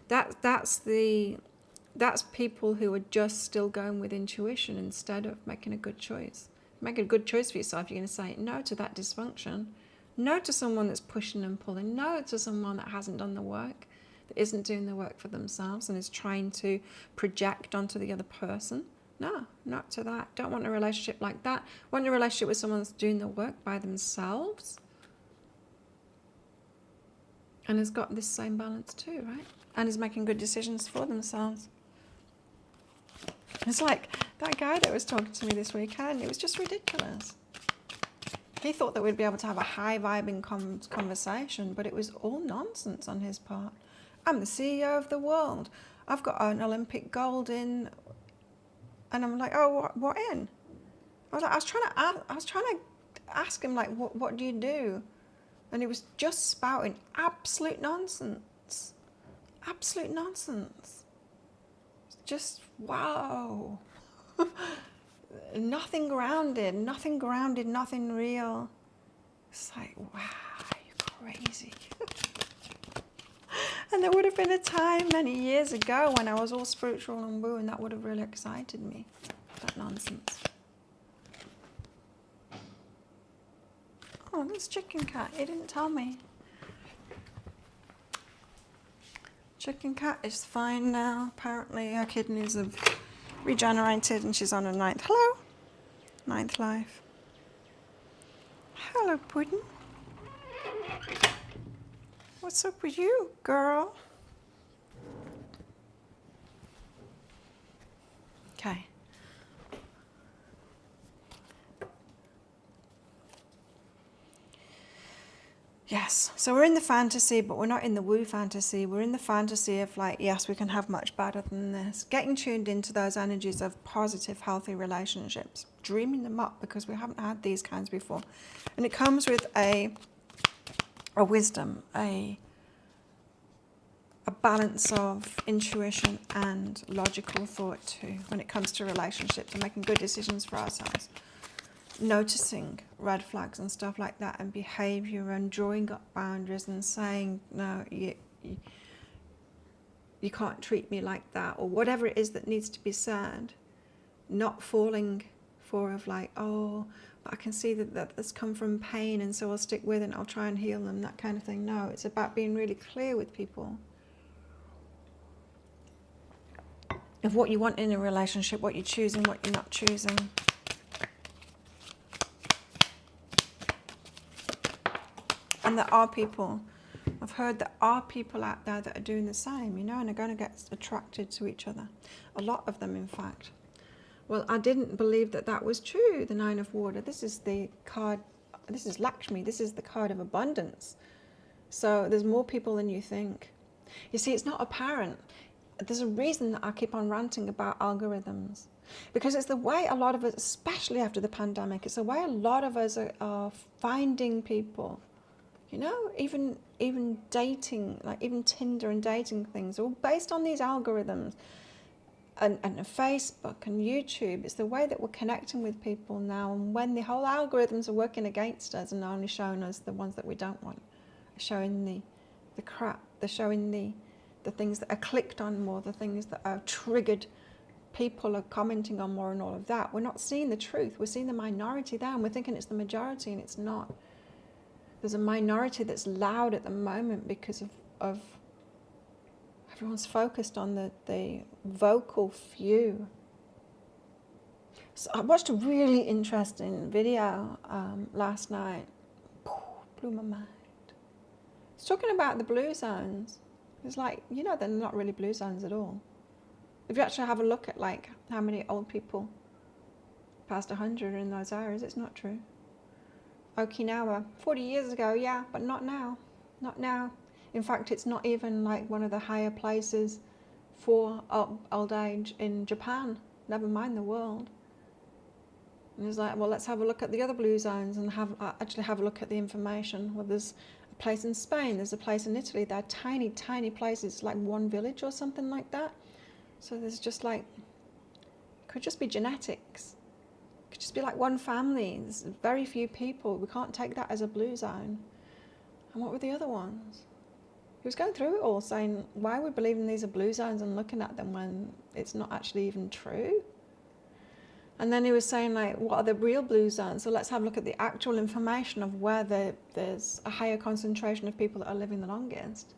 That's people who are just still going with intuition instead of making a good choice. Make a good choice for yourself. You're going to say no to that dysfunction. No to someone that's pushing and pulling. No to someone that hasn't done the work, that isn't doing the work for themselves and is trying to project onto the other person. No, not to that. Don't want a relationship like that. Want a relationship with someone that's doing the work by themselves and has got this same balance too, right? And is making good decisions for themselves. It's like that guy that was talking to me this weekend. It was just ridiculous. He thought that we'd be able to have a high-vibing conversation, but it was all nonsense on his part. I'm the CEO of the world. I've got an Olympic gold in... And I'm like, oh, what in? I was trying to ask him, like, what do you do? And he was just spouting absolute nonsense. Absolute nonsense. Just, wow. Nothing grounded, nothing real. It's like, wow, you're crazy. And there would have been a time many years ago when I was all spiritual and woo, and that would have really excited me. That nonsense. Oh, this chicken cat, he didn't tell me. Chicken cat is fine now. Apparently her kidneys have regenerated and she's on her ninth life. Hello, Puddin'. What's up with you, girl? Okay. Yes, so we're in the fantasy, but we're not in the woo fantasy. We're in the fantasy of like, yes, we can have much better than this. Getting tuned into those energies of positive, healthy relationships. Dreaming them up because we haven't had these kinds before. And it comes with a wisdom, a balance of intuition and logical thought too when it comes to relationships and making good decisions for ourselves. Noticing red flags and stuff like that and behavior and drawing up boundaries and saying, no, you can't treat me like that, or whatever it is that needs to be said. Not falling for of like, oh, but I can see that that's come from pain and so I'll stick with it and I'll try and heal them, that kind of thing. No, it's about being really clear with people of what you want in a relationship, what you're choosing, what you're not choosing. And there are people I've heard there are people out there that are doing the same, you know, and are going to get attracted to each other. A lot of them, in fact. Well, I didn't believe that that was true, the Nine of Water. This is the card, this is Lakshmi, this is the card of abundance. So there's more people than you think. You see, it's not apparent. There's a reason that I keep on ranting about algorithms. Because it's the way a lot of us, especially after the pandemic, it's the way a lot of us are finding people. You know, even dating, like even Tinder and dating things, all based on these algorithms. And Facebook and YouTube, it's the way that we're connecting with people now. And when the whole algorithms are working against us and only showing us the ones that we don't want, showing the crap, they're showing the things that are clicked on more, the things that are triggered, people are commenting on more and all of that. We're not seeing the truth. We're seeing the minority there and we're thinking it's the majority, and it's not. There's a minority that's loud at the moment because of everyone's focused on the vocal few. So I watched a really interesting video last night. Blew my mind. It's talking about the blue zones. It's like, you know, they're not really blue zones at all. If you actually have a look at like how many old people past 100 are in those areas, it's not true. Okinawa, 40 years ago, yeah, but not now. Not now. In fact, it's not even like one of the higher places for old age in Japan, never mind the world. And it's like, well, let's have a look at the other blue zones and actually have a look at the information. Well, there's a place in Spain, there's a place in Italy. They're tiny, tiny places, like one village or something like that. So there's just like, it could just be genetics. It could just be like one family. There's very few people. We can't take that as a blue zone. And what were the other ones? He was going through it all, saying, why are we believing these are blue zones and looking at them when it's not actually even true? And then he was saying, like, what are the real blue zones? So let's have a look at the actual information of where there's a higher concentration of people that are living the longest.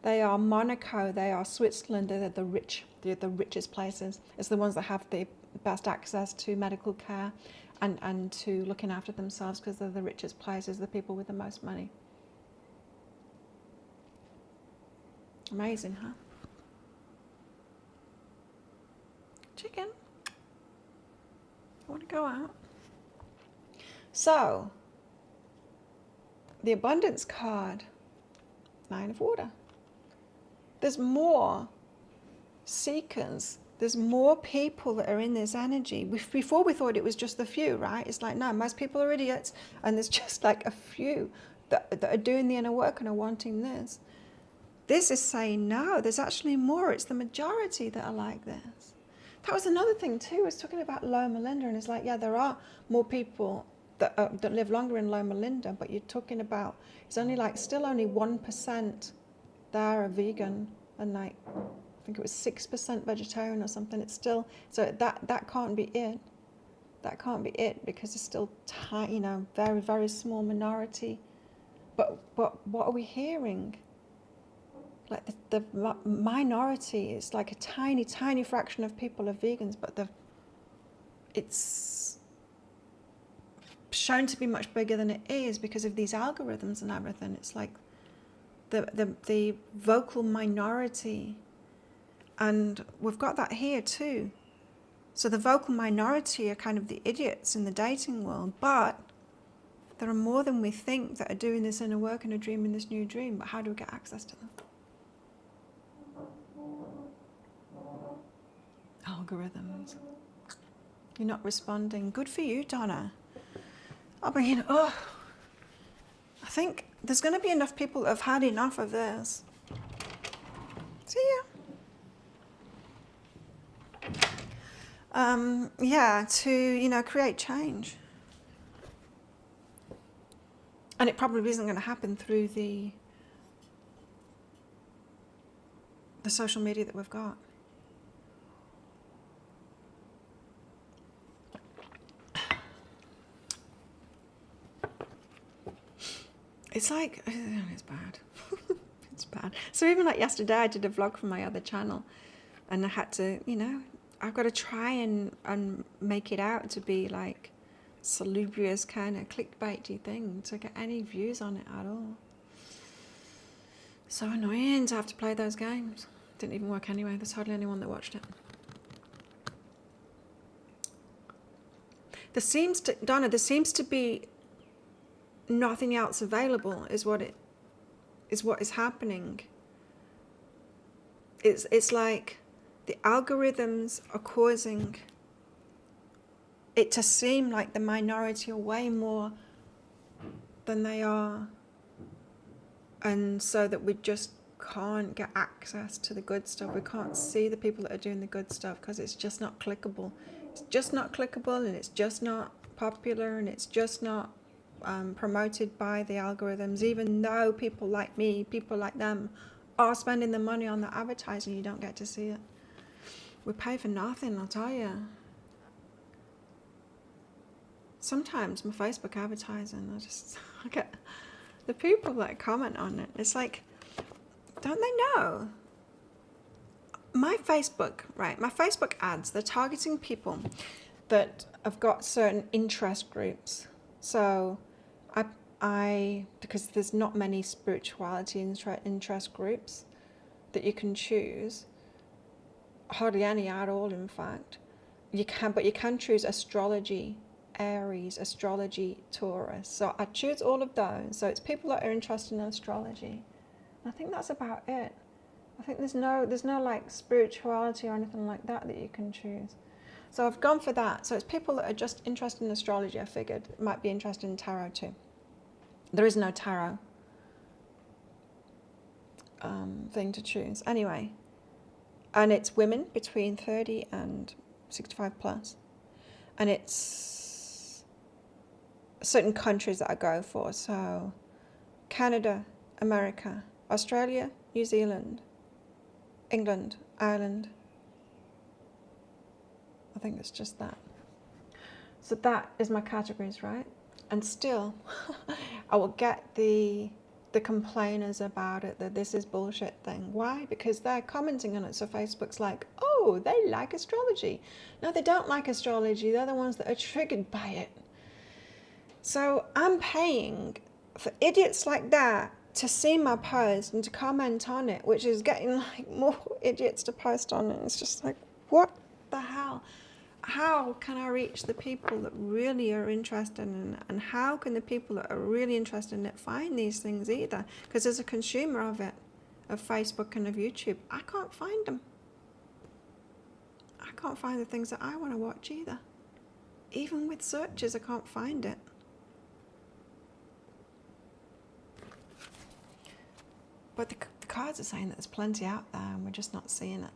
They are Monaco, they are Switzerland, they're the richest places. It's the ones that have the best access to medical care and to looking after themselves, because they're the richest places, the people with the most money. Amazing, huh? Chicken. I want to go out. So, the abundance card, Nine of Water. There's more seekers. There's more people that are in this energy. Before we thought it was just the few, right? It's like, no, most people are idiots, and there's just like a few that are doing the inner work and are wanting this. This is saying, no, there's actually more. It's the majority that are like this. That was another thing too. I was talking about Loma Linda, and it's like, yeah, there are more people that live longer in Loma Linda, but you're talking about, it's only like, still only 1% there are vegan, and like, I think it was 6% vegetarian or something. It's still, so that can't be it. That can't be it, because it's still tiny, you know, very, very small minority. But what are we hearing? Like the minority is like a tiny, tiny fraction of people are vegans, but it's shown to be much bigger than it is because of these algorithms and everything. It's like the vocal minority, and we've got that here too. So the vocal minority are kind of the idiots in the dating world, but there are more than we think that are doing this inner work and are dreaming this new dream. But how do we get access to them? Algorithms. You're not responding. Good for you, Donna. I mean, I think there's going to be enough people that have had enough of this. See ya. Yeah, to, you know, create change. And it probably isn't going to happen through the social media that we've got. It's like, it's bad. It's bad. So even like yesterday, I did a vlog from my other channel, and I had to, you know, I've got to try and make it out to be like salubrious kind of clickbaity thing to get any views on it at all. So annoying to have to play those games. Didn't even work anyway. There's hardly anyone that watched it. Donna, there seems to be nothing else available is what is happening. It's like the algorithms are causing it to seem like the minority are way more than they are, and so that we just can't get access to the good stuff. We can't see the people that are doing the good stuff because it's just not clickable. It's just not clickable, and it's just not popular, and it's just not promoted by the algorithms, even though people like me, people like them, are spending the money on the advertising. You don't get to see it. We pay for nothing, I'll tell you. Sometimes my Facebook advertising, I get the people that comment on it. It's like, don't they know? My Facebook ads, they're targeting people that have got certain interest groups. So I because there's not many spirituality interest groups that you can choose, hardly any at all, in fact. But you can choose astrology, Aries, astrology, Taurus. So I choose all of those. So it's people that are interested in astrology. I think that's about it. I think there's no like spirituality or anything like that you can choose. So I've gone for that. So it's people that are just interested in astrology. I figured might be interested in tarot too. There is no tarot thing to choose. Anyway, and it's women between 30 and 65 plus. And it's certain countries that I go for. So Canada, America, Australia, New Zealand, England, Ireland. I think it's just that. So that is my categories, right? And still, I will get the complainers about it, that this is bullshit thing. Why? Because they're commenting on it. So Facebook's like, oh, they like astrology. No, they don't like astrology. They're the ones that are triggered by it. So I'm paying for idiots like that to see my post and to comment on it, which is getting like more idiots to post on it. It's just like, what the hell? How can I reach the people that really are interested in it? And how can the people that are really interested in it find these things either? Because as a consumer of it, of Facebook and of YouTube, I can't find them. I can't find the things that I want to watch either. Even with searches, I can't find it. But the cards are saying that there's plenty out there and we're just not seeing it.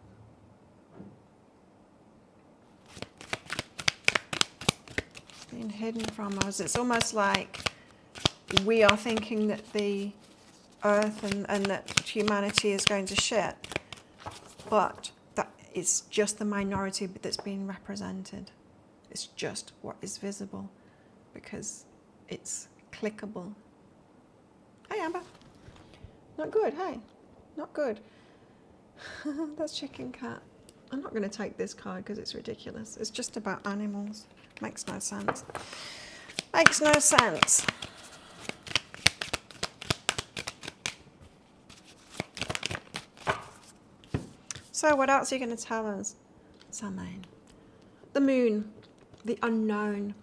Being hidden from us. It's almost like we are thinking that the earth and that humanity is going to shit, but that is just the minority that's being represented. It's just what is visible because it's clickable. Hey Amber, not good, hey, not good. That's chicken cat. I'm not going to take this card because it's ridiculous. It's just about animals. Makes no sense. Makes no sense. So what else are you going to tell us, Samhain? The moon, the unknown.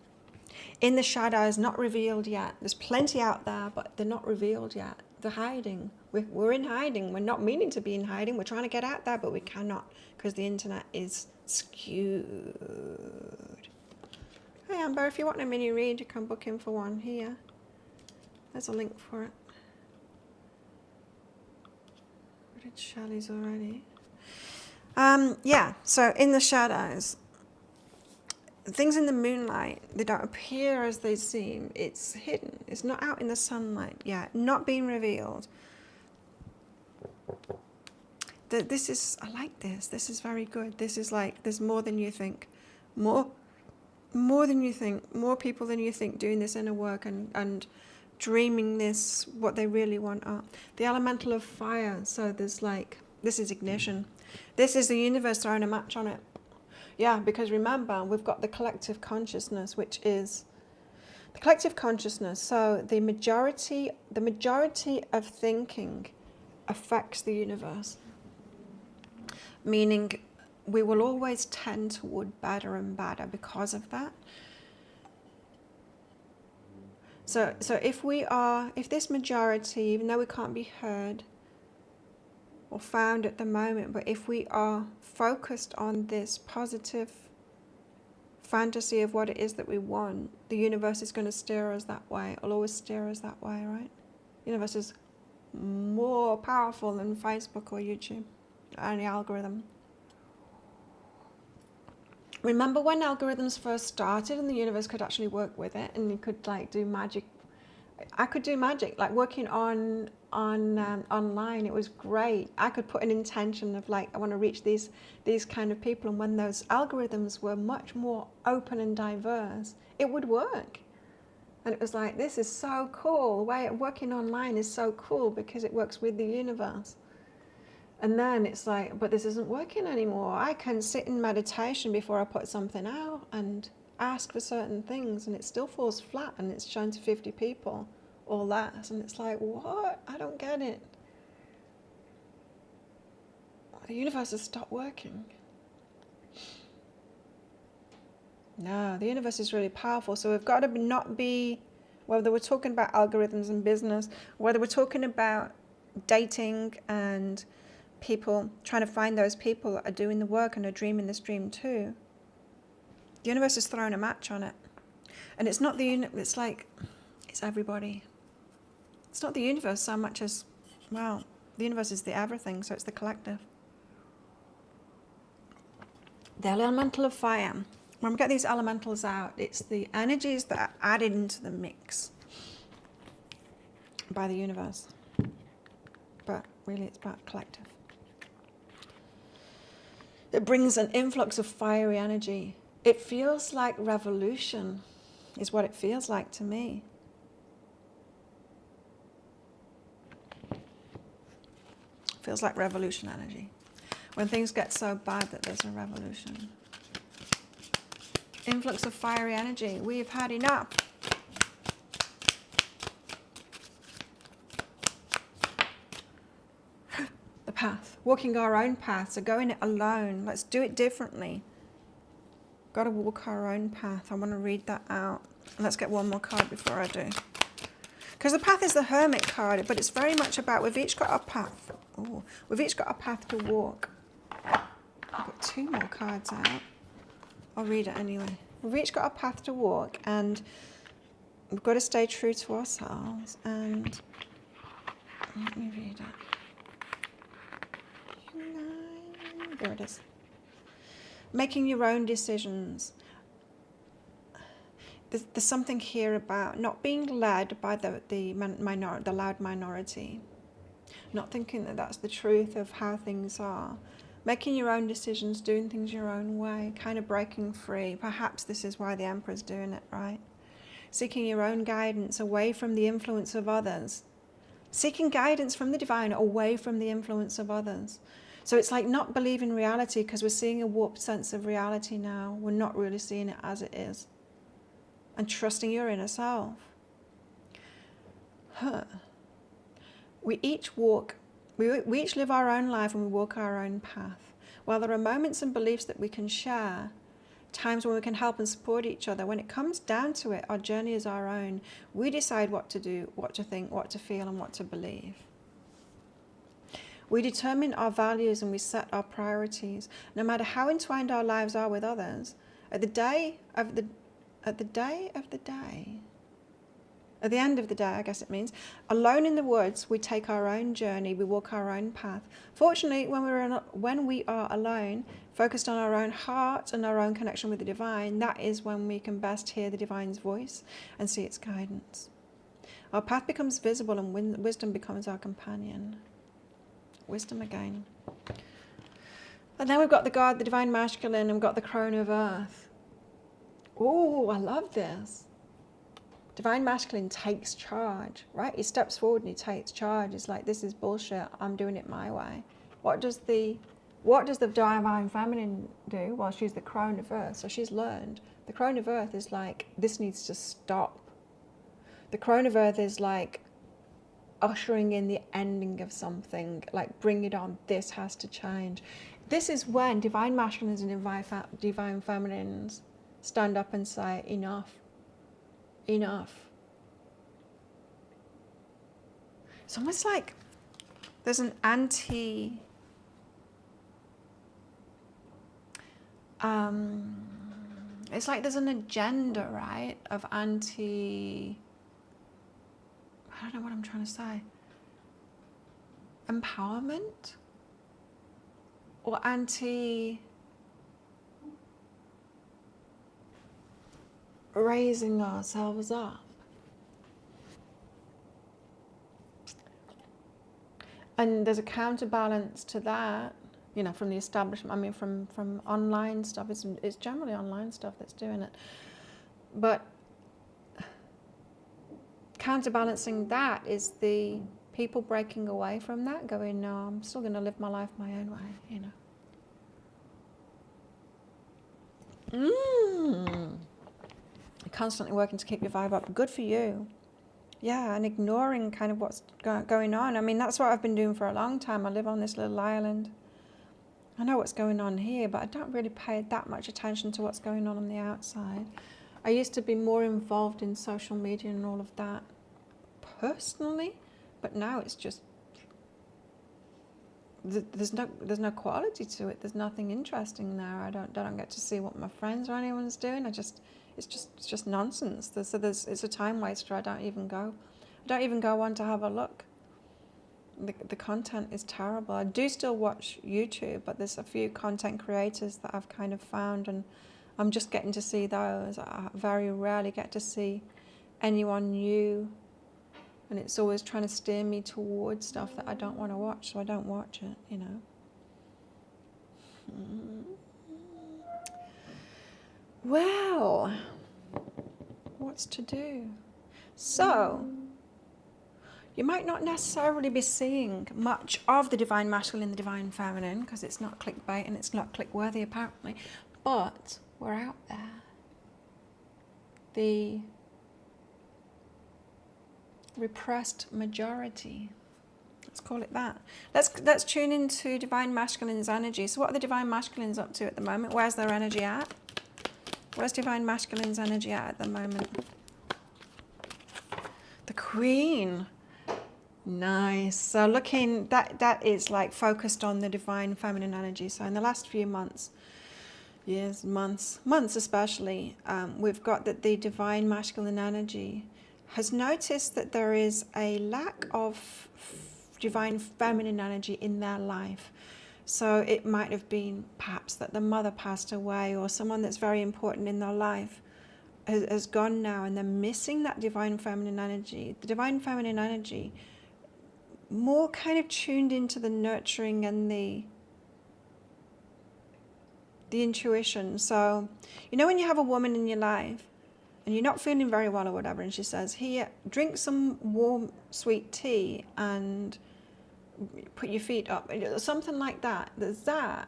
In the shadows, not revealed yet. There's plenty out there, but they're not revealed yet. They're hiding. We're in hiding. We're not meaning to be in hiding. We're trying to get out there, but we cannot because the internet is skewed. Hey Amber, if you want a mini read, you can book in for one here. There's a link for it. I did Shelley's already. Yeah, so in the shadows, things in the moonlight, they don't appear as they seem. It's hidden. It's not out in the sunlight yet, not being revealed. This is, I like this. This is very good. This is like, there's more than you think. More than you think, more people than you think doing this inner work and dreaming this, what they really want are. The elemental of fire, so there's like, this is ignition. This is the universe throwing a match on it. Yeah, because remember, we've got the collective consciousness, which is the collective consciousness. So the majority of thinking affects the universe. Meaning we will always tend toward better and better because of that. So if this majority, even though we can't be heard or found at the moment, but if we are focused on this positive fantasy of what it is that we want, the universe is going to steer us that way. It'll always steer us that way, right? The universe is more powerful than Facebook or YouTube, or any algorithm. Remember when algorithms first started and the universe could actually work with it, and you could like do magic? I could do magic, like working on online. It was great. I could put an intention of like, I want to reach these kind of people, and when those algorithms were much more open and diverse, it would work. And it was like, this is so cool. The way working online is so cool because it works with the universe. And then it's like, but this isn't working anymore. I can sit in meditation before I put something out and ask for certain things, and it still falls flat, and it's shown to 50 people or less. And it's like, what? I don't get it. The universe has stopped working. No, the universe is really powerful. So we've got to not be, whether we're talking about algorithms and business, whether we're talking about dating and people, trying to find those people that are doing the work and are dreaming this dream too. The universe is throwing a match on it. And it's not it's like, it's everybody. It's not the universe so much as, well, the universe is the everything, so it's the collective. The elemental of fire. When we get these elementals out, it's the energies that are added into the mix by the universe. But really it's about collective. It brings an influx of fiery energy. It feels like revolution, is what it feels like to me. It feels like revolution energy. When things get so bad that there's a revolution. Influx of fiery energy. We've had enough. The path. Walking our own path. So going it alone. Let's do it differently. Got to walk our own path. I want to read that out. Let's get one more card before I do. Because the path is the Hermit card, but it's very much about, we've each got a path. Ooh, we've each got a path to walk. I've got two more cards out. I'll read it anyway. We've each got a path to walk, and we've got to stay true to ourselves. And let me read it. There it is. Making your own decisions. There's something here about not being led by the loud minority. Not thinking that that's the truth of how things are. Making your own decisions, doing things your own way, kind of breaking free. Perhaps this is why the Emperor's doing it, right? Seeking your own guidance away from the influence of others. Seeking guidance from the divine away from the influence of others. So it's like not believing reality because we're seeing a warped sense of reality now. We're not really seeing it as it is. And trusting your inner self. We each live our own life and we walk our own path. While there are moments and beliefs that we can share, times when we can help and support each other, when it comes down to it, our journey is our own. We decide what to do, what to think, what to feel, and what to believe. We determine our values and we set our priorities. No matter how entwined our lives are with others, at the end of the day, I guess it means, alone in the woods, we take our own journey, we walk our own path. Fortunately, when we are alone, focused on our own heart and our own connection with the divine, that is when we can best hear the divine's voice and see its guidance. Our path becomes visible and wisdom becomes our companion. Wisdom again. And then we've got the God, the divine masculine, and we've got the crone of earth. Oh, I love this. Divine masculine takes charge, right? He steps forward and he takes charge. It's like, this is bullshit. I'm doing it my way. What does the divine feminine do? Well, she's the crone of earth, so she's learned. The crone of earth is like, this needs to stop. The crone of earth is like, ushering in the ending of something, like bring it on, this has to change. This is when divine masculines and divine feminines stand up and say, enough, enough. It's almost like there's an it's like there's an agenda, right, of I don't know what I'm trying to say, empowerment, or raising ourselves up. And there's a counterbalance to that, you know, from the establishment. I mean, from online stuff. It's generally online stuff that's doing it. But counterbalancing that is the people breaking away from that, going, no, I'm still going to live my life my own way, you know. Constantly working to keep your vibe up. Good for you. Yeah, and ignoring kind of what's going on. I mean, that's what I've been doing for a long time. I live on this little island. I know what's going on here, but I don't really pay that much attention to what's going on the outside. I used to be more involved in social media and all of that personally, but now it's just, there's no quality to it. There's nothing interesting there. I don't get to see what my friends or anyone's doing. It's just nonsense. It's a time waster. I don't even go on to have a look. The content is terrible. I do still watch YouTube, but there's a few content creators that I've kind of found, and I'm just getting to see those. I very rarely get to see anyone new, and it's always trying to steer me towards stuff that I don't want to watch, so I don't watch it, you know. Well, what's to do? So, you might not necessarily be seeing much of the divine masculine and the divine feminine, because it's not clickbait and it's not click-worthy apparently, but we're out there. The repressed majority, let's call it that. Let's tune into divine masculine's energy. So what are the divine masculines up to at the moment? Where's their energy at? Where's divine masculine's energy at the moment? The Queen. Nice. So looking, that is like focused on the divine feminine energy. So in the last few months, years, months especially, we've got that the divine masculine energy has noticed that there is a lack of divine feminine energy in their life. So it might have been perhaps that the mother passed away, or someone that's very important in their life has gone now, and they're missing that divine feminine energy. The divine feminine energy, more kind of tuned into the nurturing and the intuition. So, you know, when you have a woman in your life and you're not feeling very well or whatever, and she says, here, drink some warm, sweet tea and put your feet up, something like that. There's that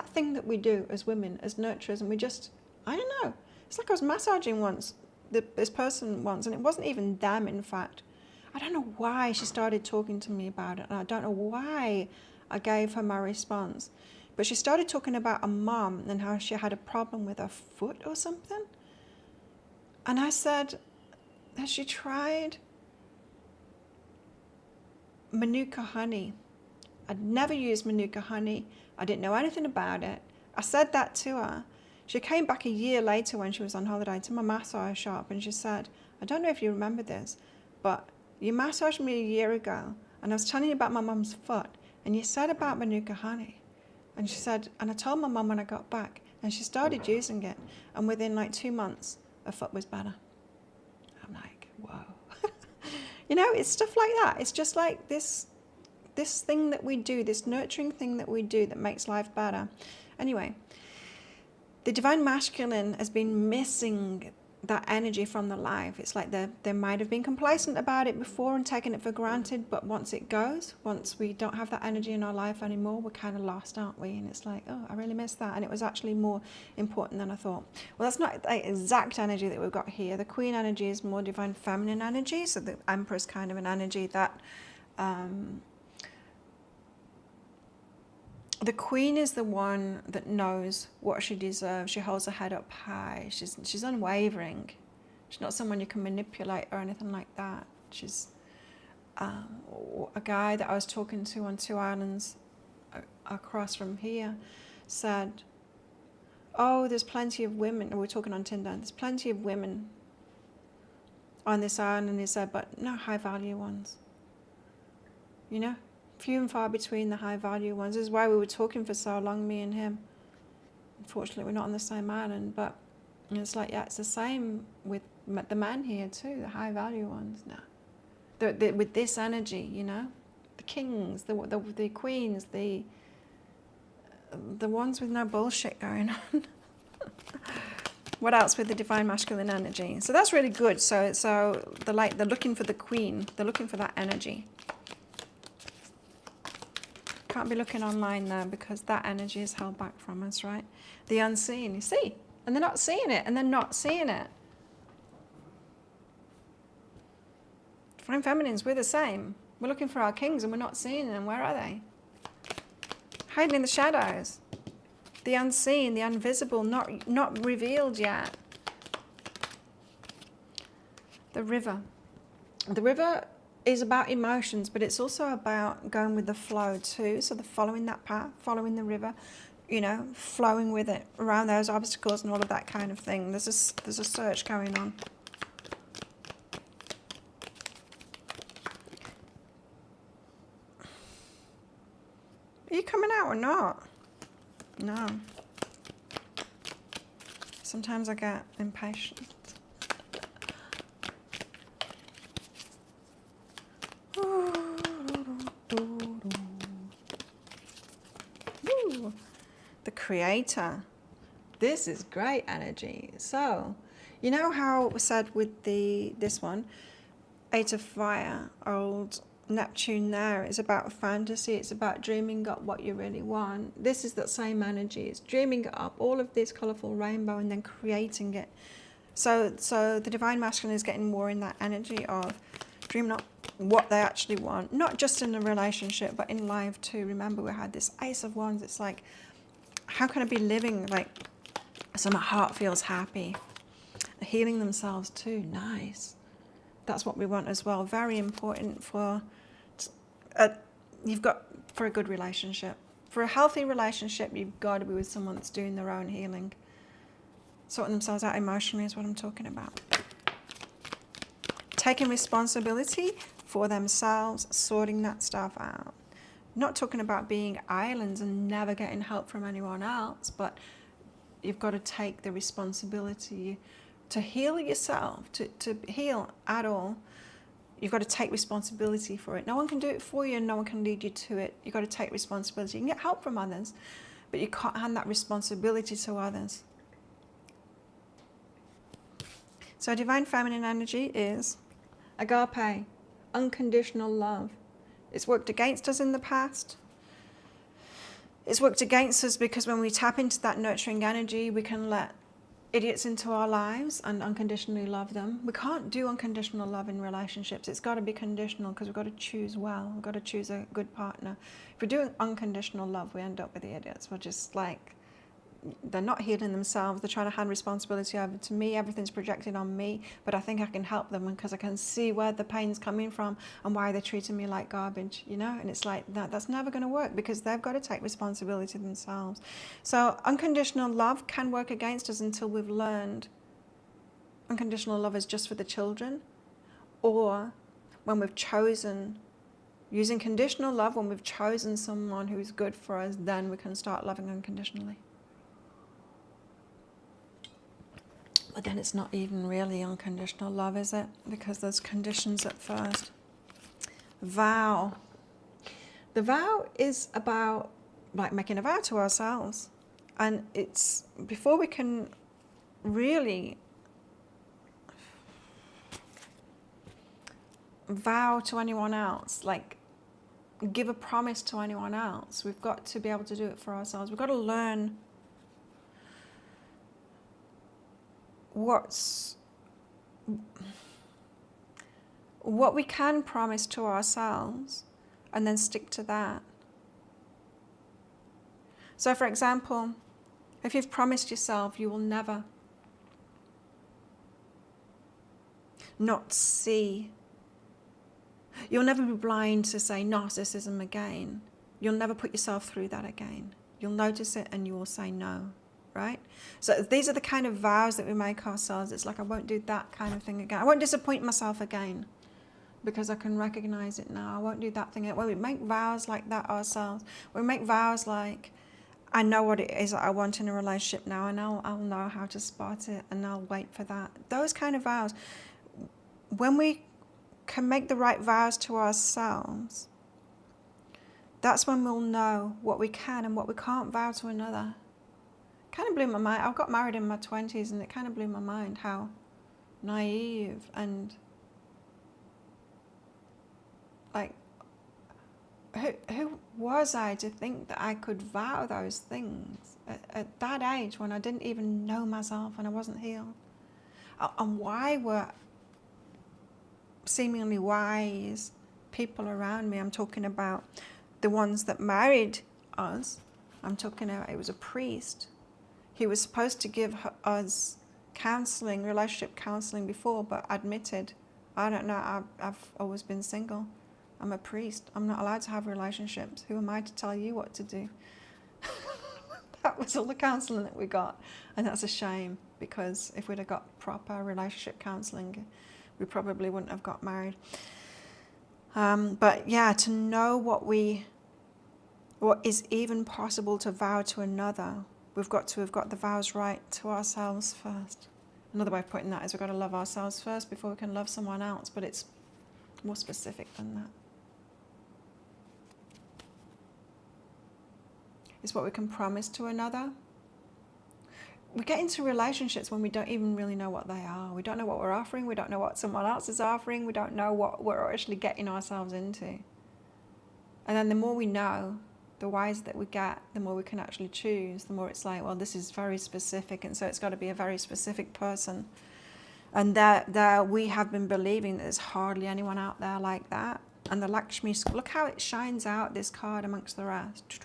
thing that we do as women, as nurturers, and we just, I don't know. It's like I was massaging this person once, and it wasn't even them, in fact. I don't know why she started talking to me about it, and I don't know why I gave her my response. But she started talking about a mom and how she had a problem with her foot or something. And I said, has she tried Manuka honey? I'd never used Manuka honey. I didn't know anything about it. I said that to her. She came back a year later when she was on holiday to my massage shop, and she said, I don't know if you remember this, but you massaged me a year ago, and I was telling you about my mum's foot, and you said about Manuka honey. And she said, and I told my mum when I got back, and she started using it, and within like 2 months, her foot was better. I'm like, whoa. You know, it's stuff like that. It's just like this thing that we do, this nurturing thing that we do that makes life better. Anyway, the divine masculine has been missing that energy from the life. It's like they might have been complacent about it before and taken it for granted, but once it goes, once we don't have that energy in our life anymore, we're kind of lost, aren't we? And it's like, oh, I really missed that, and it was actually more important than I thought. Well, that's not the exact energy that we've got here. The Queen energy is more divine feminine energy, so the Empress kind of an energy that The queen is the one that knows what she deserves. She holds her head up high. She's unwavering. She's not someone you can manipulate or anything like that. She's a guy that I was talking to on 2 islands across from here said, oh, there's plenty of women. We're talking on Tinder. There's plenty of women on this island. And he said, but no high value ones. You know? Few and far between the high value ones. This is why we were talking for so long, me and him. Unfortunately, we're not on the same island, but it's like, yeah, it's the same with the man here too, the high value ones. No, with this energy, you know, the kings, the queens, the ones with no bullshit going on. What else with the divine masculine energy? So that's really good. So they're looking for the queen. They're looking for that energy. Can't be looking online now because that energy is held back from us, right? The unseen, you see, and they're not seeing it, and they're not seeing it. Divine feminines, we're the same. We're looking for our kings and we're not seeing them. Where are they? Hiding in the shadows. The unseen, the invisible, not revealed yet. The river. The river is about emotions, but it's also about going with the flow too. So following that path, following the river, you know, flowing with it around those obstacles and all of that kind of thing. There's a search going on. Are you coming out or not? No. Sometimes I get impatient. The creator. This is great energy. So, you know how we said with this one, 8 of Fire, old Neptune there, is about fantasy, it's about dreaming up what you really want. This is that same energy. It's dreaming up all of this colourful rainbow and then creating it. So the divine masculine is getting more in that energy of dreaming up what they actually want, not just in a relationship but in life too. Remember, we had this Ace of Wands. It's like, how can I be living like so my heart feels happy? Healing themselves too. Nice. That's what we want as well. Very important for you've got for a good relationship. For a healthy relationship, you've got to be with someone that's doing their own healing. Sorting themselves out emotionally is what I'm talking about. Taking responsibility for themselves, sorting that stuff out. Not talking about being islands and never getting help from anyone else, but you've got to take the responsibility to heal yourself, to heal at all. You've got to take responsibility for it. No one can do it for you and no one can lead you to it. You've got to take responsibility. You can get help from others, but you can't hand that responsibility to others. So divine feminine energy is agape, unconditional love. It's worked against us in the past. It's worked against us because when we tap into that nurturing energy, we can let idiots into our lives and unconditionally love them. We can't do unconditional love in relationships. It's got to be conditional because we've got to choose well. We've got to choose a good partner. If we're doing unconditional love, we end up with the idiots. We're just like, they're not healing themselves. They're trying to hand responsibility over to me. Everything's projected on me, but I think I can help them because I can see where the pain's coming from and why they're treating me like garbage, you know? And it's like, that's never going to work because they've got to take responsibility themselves. So unconditional love can work against us until we've learned unconditional love is just for the children, or when we've chosen using conditional love, when we've chosen someone who's good for us, then we can start loving unconditionally. But then it's not even really unconditional love, is it? Because there's conditions at first. Vow. The vow is about like making a vow to ourselves. And it's before we can really vow to anyone else, like give a promise to anyone else, we've got to be able to do it for ourselves. We've got to learn what we can promise to ourselves and then stick to that. So for example, if you've promised yourself you will never not see, you'll never be blind to say narcissism again. You'll never put yourself through that again. You'll notice it and you will say no, right? So these are the kind of vows that we make ourselves. It's like, I won't do that kind of thing again. I won't disappoint myself again because I can recognize it now. I won't do that thing again. When we make vows like that ourselves, we make vows like, I know what it is that I want in a relationship now, and I'll know how to spot it, and I'll wait for that. Those kind of vows, when we can make the right vows to ourselves, that's when we'll know what we can and what we can't vow to another. It kind of blew my mind. I got married in my 20s, and it kind of blew my mind how naive and like, who was I to think that I could vow those things at that age when I didn't even know myself and I wasn't healed? And why were seemingly wise people around me, I'm talking about the ones that married us, I'm talking about, it was a priest. He was supposed to give us counseling, relationship counseling before, but admitted, I don't know, I've always been single. I'm a priest. I'm not allowed to have relationships. Who am I to tell you what to do? That was all the counselling that we got. And that's a shame, because if we'd have got proper relationship counselling, we probably wouldn't have got married. But yeah, to know what is even possible to vow to another, we've got to have got the vows right to ourselves first. Another way of putting that is we've got to love ourselves first before we can love someone else, but it's more specific than that. It's what we can promise to another. We get into relationships when we don't even really know what they are. We don't know what we're offering. We don't know what someone else is offering. We don't know what we're actually getting ourselves into. And then the more we know, the wiser that we get, the more we can actually choose. The more it's like, well, this is very specific, and so it's got to be a very specific person. And there we have been believing that there's hardly anyone out there like that. And the Lakshmi, look how it shines out, this card amongst the rest.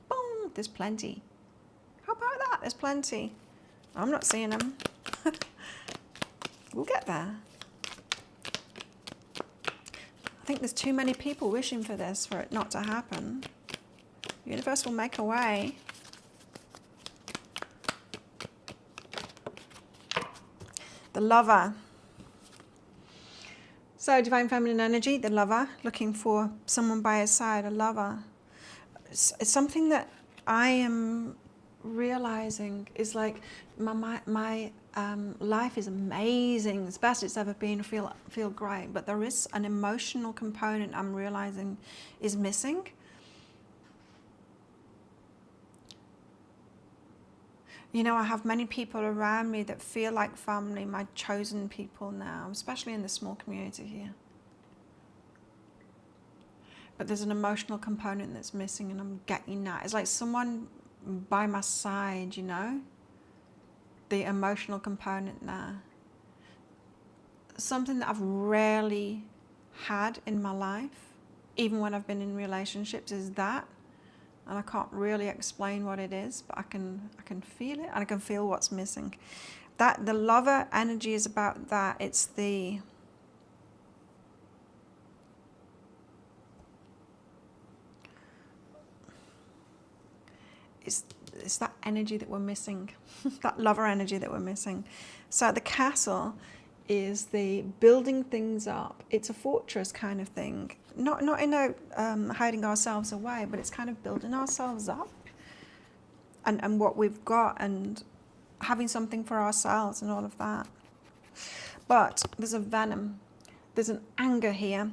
Boom, there's plenty. How about that? There's plenty. I'm not seeing them. We'll get there. I think there's too many people wishing for this for it not to happen. The universe will make a way. The Lover. So Divine Feminine Energy, the Lover, looking for someone by his side, a lover. It's something that I am realizing is like my life is amazing. It's best it's ever been. Feel great, but there is an emotional component I'm realizing is missing. You know, I have many people around me that feel like family, my chosen people now, especially in the small community here. But there's an emotional component that's missing, and I'm getting that. It's like someone by my side, you know? The emotional component there. Something that I've rarely had in my life, even when I've been in relationships, is that. And I can't really explain what it is, but I can feel it, and I can feel what's missing. That the Lover energy is about that. It's the it's that energy that we're missing, that Lover energy that we're missing. So the Castle is the building things up. It's a fortress kind of thing. Not in a hiding ourselves away, but it's kind of building ourselves up and what we've got and having something for ourselves and all of that. But there's a venom, there's an anger here,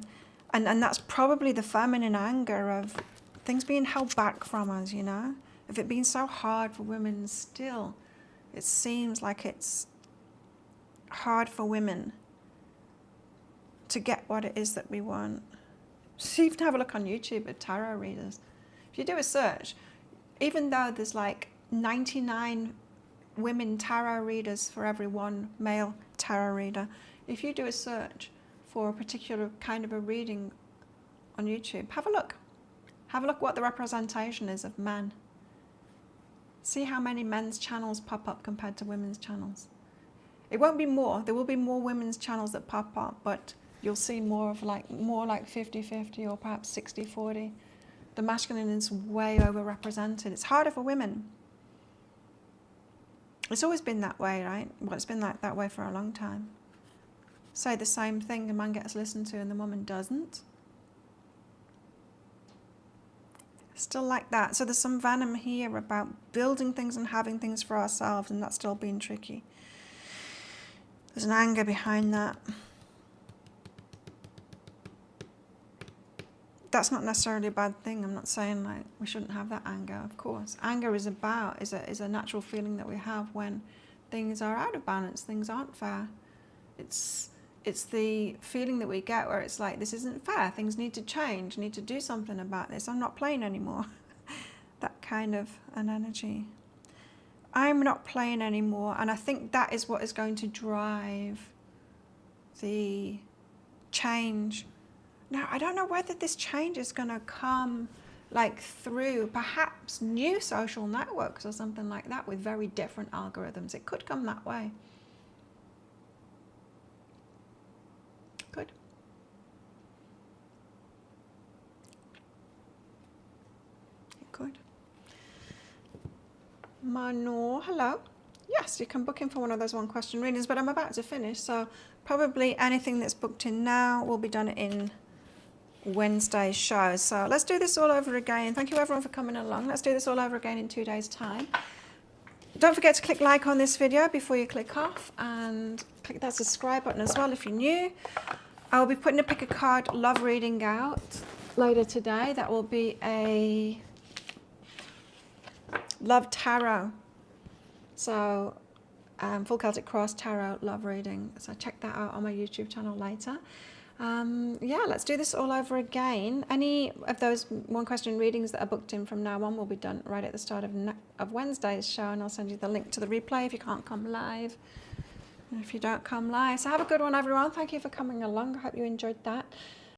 and that's probably the feminine anger of things being held back from us, you know? If it being so hard for women still, it seems like it's hard for women to get what it is that we want. So you can have a look on YouTube at tarot readers. If you do a search, even though there's like 99 women tarot readers for every one male tarot reader, if you do a search for a particular kind of a reading on YouTube. Have a look. Have a look what the representation is of men. See how many men's channels pop up compared to women's channels. It won't be more. There will be more women's channels that pop up, but you'll see more like 50-50 or perhaps 60-40. The masculine is way overrepresented. It's harder for women. It's always been that way, right? Well, it's been like that way for a long time. Say the same thing, a man gets listened to and the woman doesn't. Still like that. So there's some venom here about building things and having things for ourselves, and that's still being tricky. There's an anger behind that. That's not necessarily a bad thing. I'm not saying like we shouldn't have that anger, of course. Anger is a natural feeling that we have when things are out of balance, things aren't fair. It's the feeling that we get where it's like, this isn't fair, things need to change, need to do something about this, I'm not playing anymore. That kind of an energy. I'm not playing anymore, and I think that is what is going to drive the change. Now, I don't know whether this change is going to come like through perhaps new social networks or something like that with very different algorithms. It could come that way. Good. It could. Manor, hello. Yes, you can book in for one of those one question readings, but I'm about to finish, so probably anything that's booked in now will be done in Wednesday's show. So let's do this all over again. Thank you everyone for coming along. Let's do this all over again in 2 days' time. Don't forget to click like on this video before you click off, and click that subscribe button as well if you're new. I will be putting a pick a card love reading out later today. That will be a love tarot. So full Celtic Cross tarot love reading. So check that out on my YouTube channel later. Yeah, let's do this all over again. Any of those one question readings that are booked in from now on will be done right at the start of Wednesday's show, and I'll send you the link to the replay if you can't come live. And if you don't come live. So have a good one, everyone. Thank you for coming along. I hope you enjoyed that.